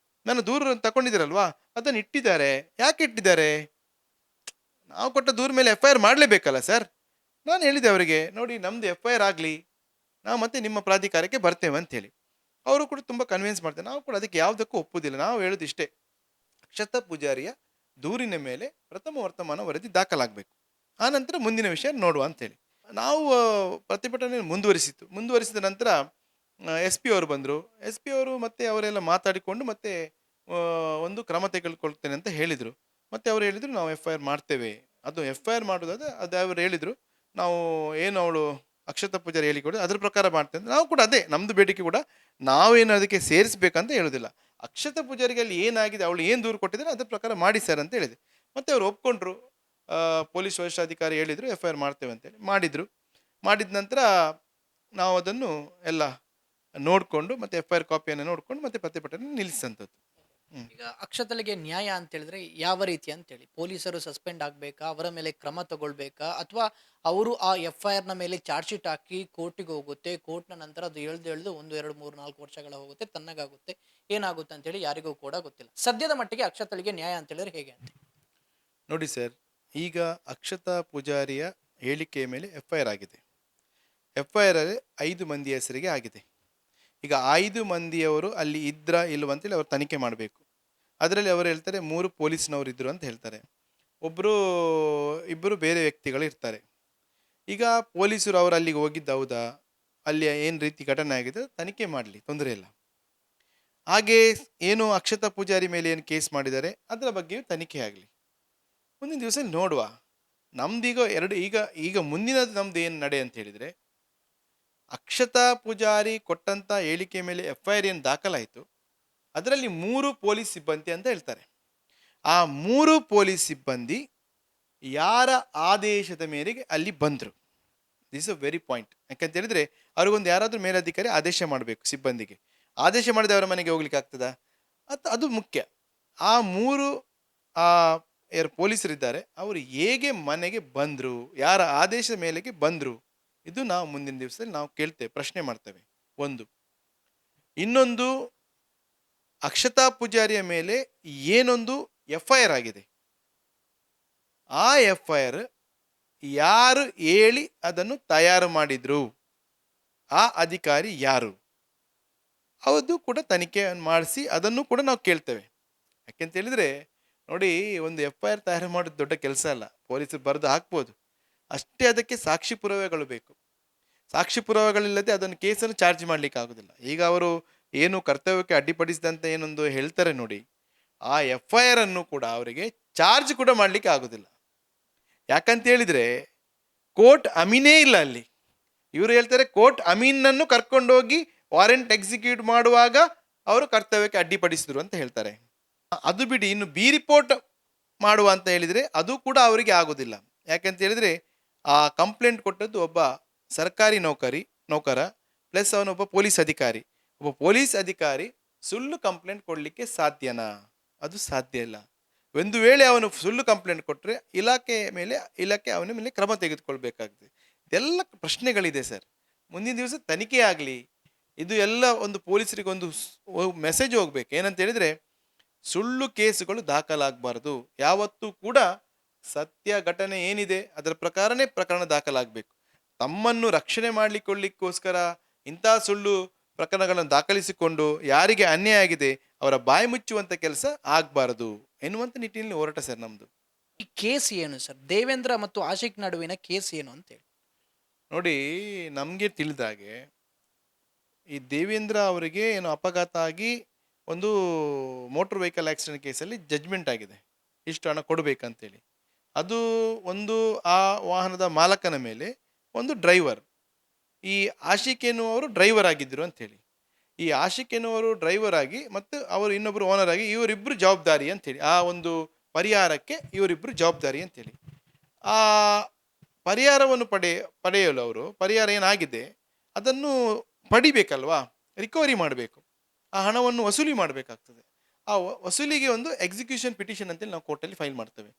ನನ್ನ ದೂರು ತಗೊಂಡಿದ್ದಾರಲ್ವಾ ಅದನ್ನು ಇಟ್ಟಿದ್ದಾರೆ. ಯಾಕೆ ಇಟ್ಟಿದ್ದಾರೆ? ನಾವು ಕೊಟ್ಟ ದೂರ ಮೇಲೆ ಎಫ್ ಐ ಆರ್ ಮಾಡಲೇಬೇಕಲ್ಲ ಸರ್. ನಾನು ಹೇಳಿದೆ ಅವರಿಗೆ, ನೋಡಿ ನಮ್ಮದು ಎಫ್ ಐ ಆರ್ ಆಗಲಿ, ನಾವು ಮತ್ತೆ ನಿಮ್ಮ ಪ್ರಾಧಿಕಾರಕ್ಕೆ ಬರ್ತೇವೆ ಅಂತೇಳಿ. ಅವರು ಕೂಡ ತುಂಬ ಕನ್ವಿನ್ಸ್ ಮಾಡ್ತಾರೆ. ನಾವು ಕೂಡ ಅದಕ್ಕೆ ಯಾವುದಕ್ಕೂ ಒಪ್ಪುವುದಿಲ್ಲ. ನಾವು ಹೇಳೋದು ಇಷ್ಟೇ, ಅಕ್ಷತಾ ಪೂಜಾರಿಯ ದೂರಿನ ಮೇಲೆ ಪ್ರಥಮ ವರ್ತಮಾನ ವರದಿ ದಾಖಲಾಗಬೇಕು, ಆನಂತರ ಮುಂದಿನ ವಿಷಯ ನೋಡುವ ಅಂತೇಳಿ ನಾವು ಪ್ರತಿಭಟನೆ ಮುಂದುವರಿಸಿದ ನಂತರ ಎಸ್ ಪಿ ಅವರು ಬಂದರು. ಎಸ್ ಪಿ ಅವರು ಮತ್ತೆ ಅವರೆಲ್ಲ ಮಾತಾಡಿಕೊಂಡು ಮತ್ತೆ ಒಂದು ಕ್ರಮ ತೆಗೆದುಕೊಳ್ತೇನೆ ಅಂತ ಹೇಳಿದರು. ಮತ್ತೆ ಅವರು ಹೇಳಿದರು, ನಾವು ಎಫ್ ಐ ಆರ್ ಮಾಡ್ತೇವೆ. ಅದು ಎಫ್ ಐ ಆರ್ ಮಾಡೋದಾದ್ರೆ ಅದು ಅವರು ಹೇಳಿದರು, ನಾವು ಏನು ಅವಳು ಅಕ್ಷತಾ ಪೂಜಾರಿ ಹೇಳಿಕೊಡು ಅದ್ರ ಪ್ರಕಾರ ಮಾಡ್ತೇವೆ. ನಾವು ಕೂಡ ಅದೇ ನಮ್ಮದು ಬೇಡಿಕೆ ಕೂಡ, ನಾವೇನು ಅದಕ್ಕೆ ಸೇರಿಸ್ಬೇಕಂತ ಹೇಳೋದಿಲ್ಲ. ಅಕ್ಷತಾ ಪೂಜಾರಿಗೆ ಅಲ್ಲಿ ಏನಾಗಿದೆ, ಅವಳು ಏನು ದೂರು ಕೊಟ್ಟಿದ್ದಾರೆ ಅದ್ರ ಪ್ರಕಾರ ಮಾಡಿ ಸರ್ ಅಂತ ಹೇಳಿದೆ. ಮತ್ತೆ ಅವರು ಒಪ್ಕೊಂಡ್ರು. ಪೊಲೀಸ್ ವರಿಷ್ಠಾಧಿಕಾರಿ ಹೇಳಿದರು ಎಫ್ ಐ ಆರ್ ಮಾಡ್ತೇವೆ ಅಂತೇಳಿ ಮಾಡಿದ ನಂತರ ನಾವು ಅದನ್ನು ಎಲ್ಲ ನೋಡಿಕೊಂಡು ಮತ್ತೆ ಎಫ್ ಐ ಆರ್ ಕಾಪಿಯನ್ನು ನೋಡಿಕೊಂಡು ಮತ್ತೆ ಪ್ರತಿಭಟನೆ ನಿಲ್ಲಿಸಿದಂಥದ್ದು. ಈಗ ಅಕ್ಷತಳಿಗೆ ನ್ಯಾಯ ಅಂತ ಹೇಳಿದ್ರೆ ಯಾವ ರೀತಿ ಅಂತೇಳಿ, ಪೊಲೀಸರು ಸಸ್ಪೆಂಡ್ ಆಗ್ಬೇಕಾ, ಅವರ ಮೇಲೆ ಕ್ರಮ ತಗೊಳ್ಬೇಕಾ, ಅಥವಾ ಅವರು ಆ ಎಫ್ ಐ ಆರ್ ನ ಮೇಲೆ ಚಾರ್ಜ್ ಶೀಟ್ ಹಾಕಿ ಕೋರ್ಟಿಗೆ ಹೋಗುತ್ತೆ, ಕೋರ್ಟ್ನ ನಂತರ ಅದು ಎಳ್ದು 1, 2, 3, 4 ವರ್ಷಗಳ ಹೋಗುತ್ತೆ, ತನ್ನಗಾಗುತ್ತೆ, ಏನಾಗುತ್ತೆ ಅಂತೇಳಿ ಯಾರಿಗೂ ಕೂಡ ಗೊತ್ತಿಲ್ಲ. ಸದ್ಯದ ಮಟ್ಟಿಗೆ ಅಕ್ಷತಳಿಗೆ ನ್ಯಾಯ ಅಂತ ಹೇಳಿದ್ರೆ ಹೇಗೆ ಅಂತ ನೋಡಿ ಸರ್, ಈಗ ಅಕ್ಷತಾ ಪೂಜಾರಿಯ ಹೇಳಿಕೆಯ ಮೇಲೆ ಎಫ್ ಐ ಆರ್ ಆಗಿದೆ. ಎಫ್ ಐ ಆರ್ ಅಲ್ಲಿ 5 ಮಂದಿ ಹೆಸರಿಗೆ ಆಗಿದೆ. ಈಗ 5 ಮಂದಿಯವರು ಅಲ್ಲಿ ಇದ್ರಾ ಇಲ್ವ ಅಂತೇಳಿ ಅವರು ತನಿಖೆ ಮಾಡಬೇಕು. ಅದರಲ್ಲಿ ಅವರು ಹೇಳ್ತಾರೆ 3 ಪೊಲೀಸ್ನವರು ಇದ್ದರು ಅಂತ ಹೇಳ್ತಾರೆ, ಇಬ್ಬರು ಬೇರೆ ವ್ಯಕ್ತಿಗಳು ಇರ್ತಾರೆ. ಈಗ ಪೊಲೀಸರು ಅವರು ಅಲ್ಲಿಗೆ ಹೋಗಿದ್ದು ಹೌದಾ, ಅಲ್ಲಿ ಏನು ರೀತಿ ಘಟನೆ ಆಗಿದೆ ತನಿಖೆ ಮಾಡಲಿ, ತೊಂದರೆ ಇಲ್ಲ. ಹಾಗೆ ಏನು ಅಕ್ಷತಾ ಪೂಜಾರಿ ಮೇಲೆ ಏನು ಕೇಸ್ ಮಾಡಿದ್ದಾರೆ ಅದರ ಬಗ್ಗೆಯೂ ತನಿಖೆ ಆಗಲಿ, ಮುಂದಿನ ದಿವಸ ನೋಡುವ. ನಮ್ದೀಗ ಈಗ ಮುಂದಿನದು ನಮ್ದು ಏನು ನಡೆ ಅಂತ ಹೇಳಿದರೆ, ಅಕ್ಷತಾ ಪೂಜಾರಿ ಕೊಟ್ಟಂಥ ಹೇಳಿಕೆ ಮೇಲೆ ಎಫ್ ಐ ಆರ್ ಏನು ದಾಖಲಾಯಿತು ಅದರಲ್ಲಿ 3 ಪೊಲೀಸ್ ಸಿಬ್ಬಂದಿ ಅಂತ ಹೇಳ್ತಾರೆ. ಆ 3 ಪೊಲೀಸ್ ಸಿಬ್ಬಂದಿ ಯಾರ ಆದೇಶದ ಮೇರೆಗೆ ಅಲ್ಲಿ ಬಂದರು, ದಿಸ್ ಅ ವೆರಿ ಪಾಯಿಂಟ್. ಯಾಕಂತ ಹೇಳಿದ್ರೆ ಅವ್ರಿಗೊಂದು ಯಾರಾದರೂ ಮೇಲಧಿಕಾರಿ ಆದೇಶ ಮಾಡಬೇಕು, ಸಿಬ್ಬಂದಿಗೆ ಆದೇಶ ಮಾಡಿದ ಅವರ ಮನೆಗೆ ಹೋಗ್ಲಿಕ್ಕೆ ಆಗ್ತದಾ, ಅದು ಮುಖ್ಯ. ಆ 3 ಯಾರು ಪೊಲೀಸರಿದ್ದಾರೆ ಅವರು ಹೇಗೆ ಮನೆಗೆ ಬಂದರು, ಯಾರ ಆದೇಶದ ಮೇಲೆಗೆ ಬಂದರು, ಇದು ನಾವು ಮುಂದಿನ ದಿವಸದಲ್ಲಿ ನಾವು ಕೇಳ್ತೇವೆ, ಪ್ರಶ್ನೆ ಮಾಡ್ತೇವೆ. ಒಂದು ಇನ್ನೊಂದು, ಅಕ್ಷತಾ ಪೂಜಾರಿಯ ಮೇಲೆ ಏನೊಂದು ಎಫ್ ಐ ಆರ್ ಆಗಿದೆ, ಆ ಎಫ್ ಐ ಆರ್ ಯಾರು ಹೇಳಿ ಅದನ್ನು ತಯಾರು ಮಾಡಿದ್ರು, ಆ ಅಧಿಕಾರಿ ಯಾರು, ಅದು ಕೂಡ ತನಿಖೆ ಮಾಡಿಸಿ ಅದನ್ನು ಕೂಡ ನಾವು ಕೇಳ್ತೇವೆ. ಯಾಕೆಂತ ಹೇಳಿದ್ರೆ ನೋಡಿ, ಒಂದು ಎಫ್ ಐ ಆರ್ ತಯಾರು ಮಾಡೋದು ದೊಡ್ಡ ಕೆಲಸ ಅಲ್ಲ, ಪೊಲೀಸರು ಬರೆದು ಹಾಕ್ಬೋದು, ಅಷ್ಟೇ ಅದಕ್ಕೆ ಸಾಕ್ಷಿ ಪುರಾವೆಗಳು ಬೇಕು. ಸಾಕ್ಷಿ ಪುರಾವೆಗಳಿಲ್ಲದೆ ಅದನ್ನು ಕೇಸನ್ನು ಚಾರ್ಜ್ ಮಾಡಲಿಕ್ಕೆ ಆಗೋದಿಲ್ಲ. ಈಗ ಅವರು ಏನು ಕರ್ತವ್ಯಕ್ಕೆ ಅಡ್ಡಿಪಡಿಸಿದಂತ ಏನೊಂದು ಹೇಳ್ತಾರೆ ನೋಡಿ, ಆ ಎಫ್ ಐ ಆರ್ ಅನ್ನು ಕೂಡ ಅವರಿಗೆ ಚಾರ್ಜ್ ಕೂಡ ಮಾಡಲಿಕ್ಕೆ ಆಗೋದಿಲ್ಲ. ಯಾಕಂತ ಹೇಳಿದ್ರೆ ಕೋರ್ಟ್ ಅಮೀನೇ ಇಲ್ಲ ಅಲ್ಲಿ. ಇವರು ಹೇಳ್ತಾರೆ ಕೋರ್ಟ್ ಅಮೀನನ್ನು ಕರ್ಕೊಂಡೋಗಿ ವಾರೆಂಟ್ ಎಕ್ಸಿಕ್ಯೂಟ್ ಮಾಡುವಾಗ ಅವರು ಕರ್ತವ್ಯಕ್ಕೆ ಅಡ್ಡಿಪಡಿಸಿದ್ರು ಅಂತ ಹೇಳ್ತಾರೆ. ಅದು ಬಿಡಿ, ಇನ್ನು ಬಿ ರಿಪೋರ್ಟ್ ಮಾಡುವ ಅಂತ ಹೇಳಿದರೆ ಅದು ಕೂಡ ಅವರಿಗೆ ಆಗೋದಿಲ್ಲ. ಯಾಕಂತ ಹೇಳಿದರೆ ಆ ಕಂಪ್ಲೇಂಟ್ ಕೊಟ್ಟದ್ದು ಒಬ್ಬ ಸರ್ಕಾರಿ ನೌಕರ ಪ್ಲಸ್ ಅವನೊಬ್ಬ ಪೊಲೀಸ್ ಅಧಿಕಾರಿ. ಒಬ್ಬ ಪೊಲೀಸ್ ಅಧಿಕಾರಿ ಸುಳ್ಳು ಕಂಪ್ಲೇಂಟ್ ಕೊಡಲಿಕ್ಕೆ ಸಾಧ್ಯನಾ? ಅದು ಸಾಧ್ಯ ಇಲ್ಲ. ಒಂದು ವೇಳೆ ಅವನು ಸುಳ್ಳು ಕಂಪ್ಲೇಂಟ್ ಕೊಟ್ಟರೆ ಇಲಾಖೆ ಅವನ ಮೇಲೆ ಕ್ರಮ ತೆಗೆದುಕೊಳ್ಬೇಕಾಗ್ತದೆ. ಇದೆಲ್ಲ ಪ್ರಶ್ನೆಗಳಿದೆ ಸರ್. ಮುಂದಿನ ದಿವಸ ತನಿಖೆ ಆಗಲಿ, ಇದು ಎಲ್ಲ ಒಂದು ಪೊಲೀಸರಿಗೆ ಒಂದು ಮೆಸೇಜ್ ಹೋಗ್ಬೇಕು. ಏನಂತ ಹೇಳಿದ್ರೆ, ಸುಳ್ಳು ಕೇಸುಗಳು ದಾಖಲಾಗಬಾರ್ದು. ಯಾವತ್ತೂ ಕೂಡ ಸತ್ಯ ಘಟನೆ ಏನಿದೆ ಅದರ ಪ್ರಕಾರನೇ ಪ್ರಕರಣ ದಾಖಲಾಗಬೇಕು. ತಮ್ಮನ್ನು ರಕ್ಷಣೆ ಮಾಡಿಕೊಳ್ಳಿಕ್ಕೋಸ್ಕರ ಇಂಥ ಸುಳ್ಳು ಪ್ರಕರಣಗಳನ್ನು ದಾಖಲಿಸಿಕೊಂಡು ಯಾರಿಗೆ ಅನ್ಯಾಯ ಆಗಿದೆ ಅವರ ಬಾಯಿ ಮುಚ್ಚುವಂಥ ಕೆಲಸ ಆಗಬಾರದು ಎನ್ನುವಂಥ ನಿಟ್ಟಿನಲ್ಲಿ ಹೋರಾಟ ಸರ್ ನಮ್ಮದು. ಈ ಕೇಸ್ ಏನು ಸರ್? ದೇವೇಂದ್ರ ಮತ್ತು ಆಶಿಕ್ ನಡುವಿನ ಕೇಸ್ ಏನು ಅಂತೇಳಿ. ನೋಡಿ, ನಮಗೆ ತಿಳಿದಾಗೆ ಈ ದೇವೇಂದ್ರ ಅವರಿಗೆ ಏನು ಅಪಘಾತ ಆಗಿ ಒಂದು ಮೋಟರ್ ವೆಹಿಕಲ್ ಆಕ್ಸಿಡೆಂಟ್ ಕೇಸಲ್ಲಿ ಜಡ್ಜ್ಮೆಂಟ್ ಆಗಿದೆ, ಇಷ್ಟು ಹಣ ಕೊಡಬೇಕಂತೇಳಿ. ಅದು ಒಂದು ಆ ವಾಹನದ ಮಾಲಕನ ಮೇಲೆ ಒಂದು ಡ್ರೈವರ್, ಈ ಆಶಿಕ್ ಎನ್ನುವರು ಡ್ರೈವರ್ ಆಗಿದ್ದರು ಅಂಥೇಳಿ. ಈ ಆಶಿಕ್ ಎನ್ನುವರು ಡ್ರೈವರ್ ಆಗಿ ಮತ್ತು ಅವರು ಇನ್ನೊಬ್ಬರು ಓನರ್ ಆಗಿ ಇವರಿಬ್ಬರು ಜವಾಬ್ದಾರಿ ಅಂಥೇಳಿ, ಆ ಒಂದು ಪರಿಹಾರಕ್ಕೆ ಇವರಿಬ್ಬರು ಜವಾಬ್ದಾರಿ ಅಂಥೇಳಿ. ಆ ಪರಿಹಾರವನ್ನು ಪಡೆಯಲು ಅವರು ಪರಿಹಾರ ಏನಾಗಿದೆ ಅದನ್ನು ಪಡಿಬೇಕಲ್ವಾ, ರಿಕವರಿ ಮಾಡಬೇಕು, ಆ ಹಣವನ್ನು ವಸೂಲಿ ಮಾಡಬೇಕಾಗ್ತದೆ. ಆ ವಸೂಲಿಗೆ ಒಂದು ಎಕ್ಸಿಕ್ಯೂಷನ್ ಪಿಟಿಷನ್ ಅಂತೇಳಿ ನಾವು ಕೋರ್ಟಲ್ಲಿ ಫೈಲ್ ಮಾಡ್ತೇವೆ.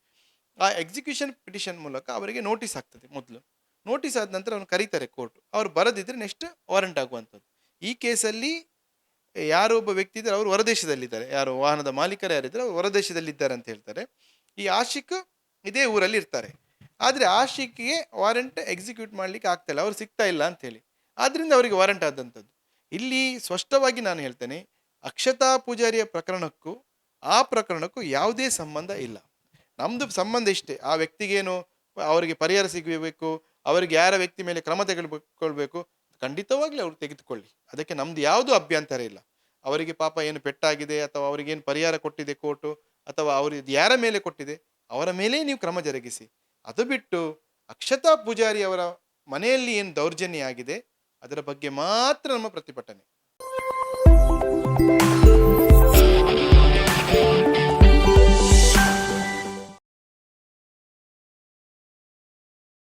ಆ ಎಕ್ಸಿಕ್ಯೂಷನ್ ಪಿಟಿಷನ್ ಮೂಲಕ ಅವರಿಗೆ ನೋಟಿಸ್ ಆಗ್ತದೆ. ಮೊದಲು ನೋಟಿಸ್ ಆದ ನಂತರ ಅವ್ನು ಕರೀತಾರೆ ಕೋರ್ಟ್. ಅವ್ರು ಬರದಿದ್ದರೆ ನೆಕ್ಸ್ಟ್ ವಾರಂಟ್ ಆಗುವಂಥದ್ದು. ಈ ಕೇಸಲ್ಲಿ ಯಾರೋ ಒಬ್ಬ ವ್ಯಕ್ತಿ ಇದ್ದಾರೆ, ಅವರು ಹೊರದೇಶದಲ್ಲಿದ್ದಾರೆ, ಯಾರು ವಾಹನದ ಮಾಲೀಕರು ಯಾರಿದ್ದಾರೆ ಅವರು ಹೊರದೇಶದಲ್ಲಿದ್ದಾರೆ ಅಂತ ಹೇಳ್ತಾರೆ. ಈ ಆಶಿಕ್ ಇದೇ ಊರಲ್ಲಿ ಇರ್ತಾರೆ. ಆದರೆ ಆಶಿಕ್ಗೆ ವಾರಂಟ್ ಎಕ್ಸಿಕ್ಯೂಟ್ ಮಾಡಲಿಕ್ಕೆ ಆಗ್ತಾಯಿಲ್ಲ, ಅವ್ರು ಸಿಗ್ತಾ ಇಲ್ಲ ಅಂಥೇಳಿ. ಆದ್ದರಿಂದ ಅವರಿಗೆ ವಾರಂಟ್ ಆದಂಥದ್ದು. ಇಲ್ಲಿ ಸ್ಪಷ್ಟವಾಗಿ ನಾನು ಹೇಳ್ತೇನೆ, ಅಕ್ಷತಾ ಪೂಜಾರಿಯ ಪ್ರಕರಣಕ್ಕೂ ಆ ಪ್ರಕರಣಕ್ಕೂ ಯಾವುದೇ ಸಂಬಂಧ ಇಲ್ಲ. ನಮ್ಮದು ಸಂಬಂಧ ಇಷ್ಟೇ, ಆ ವ್ಯಕ್ತಿಗೇನು ಅವರಿಗೆ ಪರಿಹಾರ ಸಿಗಬೇಕು, ಅವರಿಗೆ ಯಾರ ವ್ಯಕ್ತಿ ಮೇಲೆ ಕ್ರಮ ತೆಗೆದುಕೊಳ್ಬೇಕು, ಖಂಡಿತವಾಗ್ಲೂ ಅವ್ರು ತೆಗೆದುಕೊಳ್ಳಿ, ಅದಕ್ಕೆ ನಮ್ದು ಯಾವುದೂ ಅಭ್ಯಂತರ ಇಲ್ಲ. ಅವರಿಗೆ ಪಾಪ ಏನು ಪೆಟ್ಟಾಗಿದೆ ಅಥವಾ ಅವರಿಗೇನು ಪರಿಹಾರ ಕೊಟ್ಟಿದೆ ಕೋರ್ಟು ಅಥವಾ ಅವರು ಯಾರ ಮೇಲೆ ಕೊಟ್ಟಿದೆ ಅವರ ಮೇಲೆ ನೀವು ಕ್ರಮ ಜರುಗಿಸಿ. ಅದು ಬಿಟ್ಟು ಅಕ್ಷತಾ ಪೂಜಾರಿ ಅವರ ಮನೆಯಲ್ಲಿ ಏನು ದೌರ್ಜನ್ಯ ಆಗಿದೆ ಅದರ ಬಗ್ಗೆ ಮಾತ್ರ ನಮ್ಮ ಪ್ರತಿಭಟನೆ.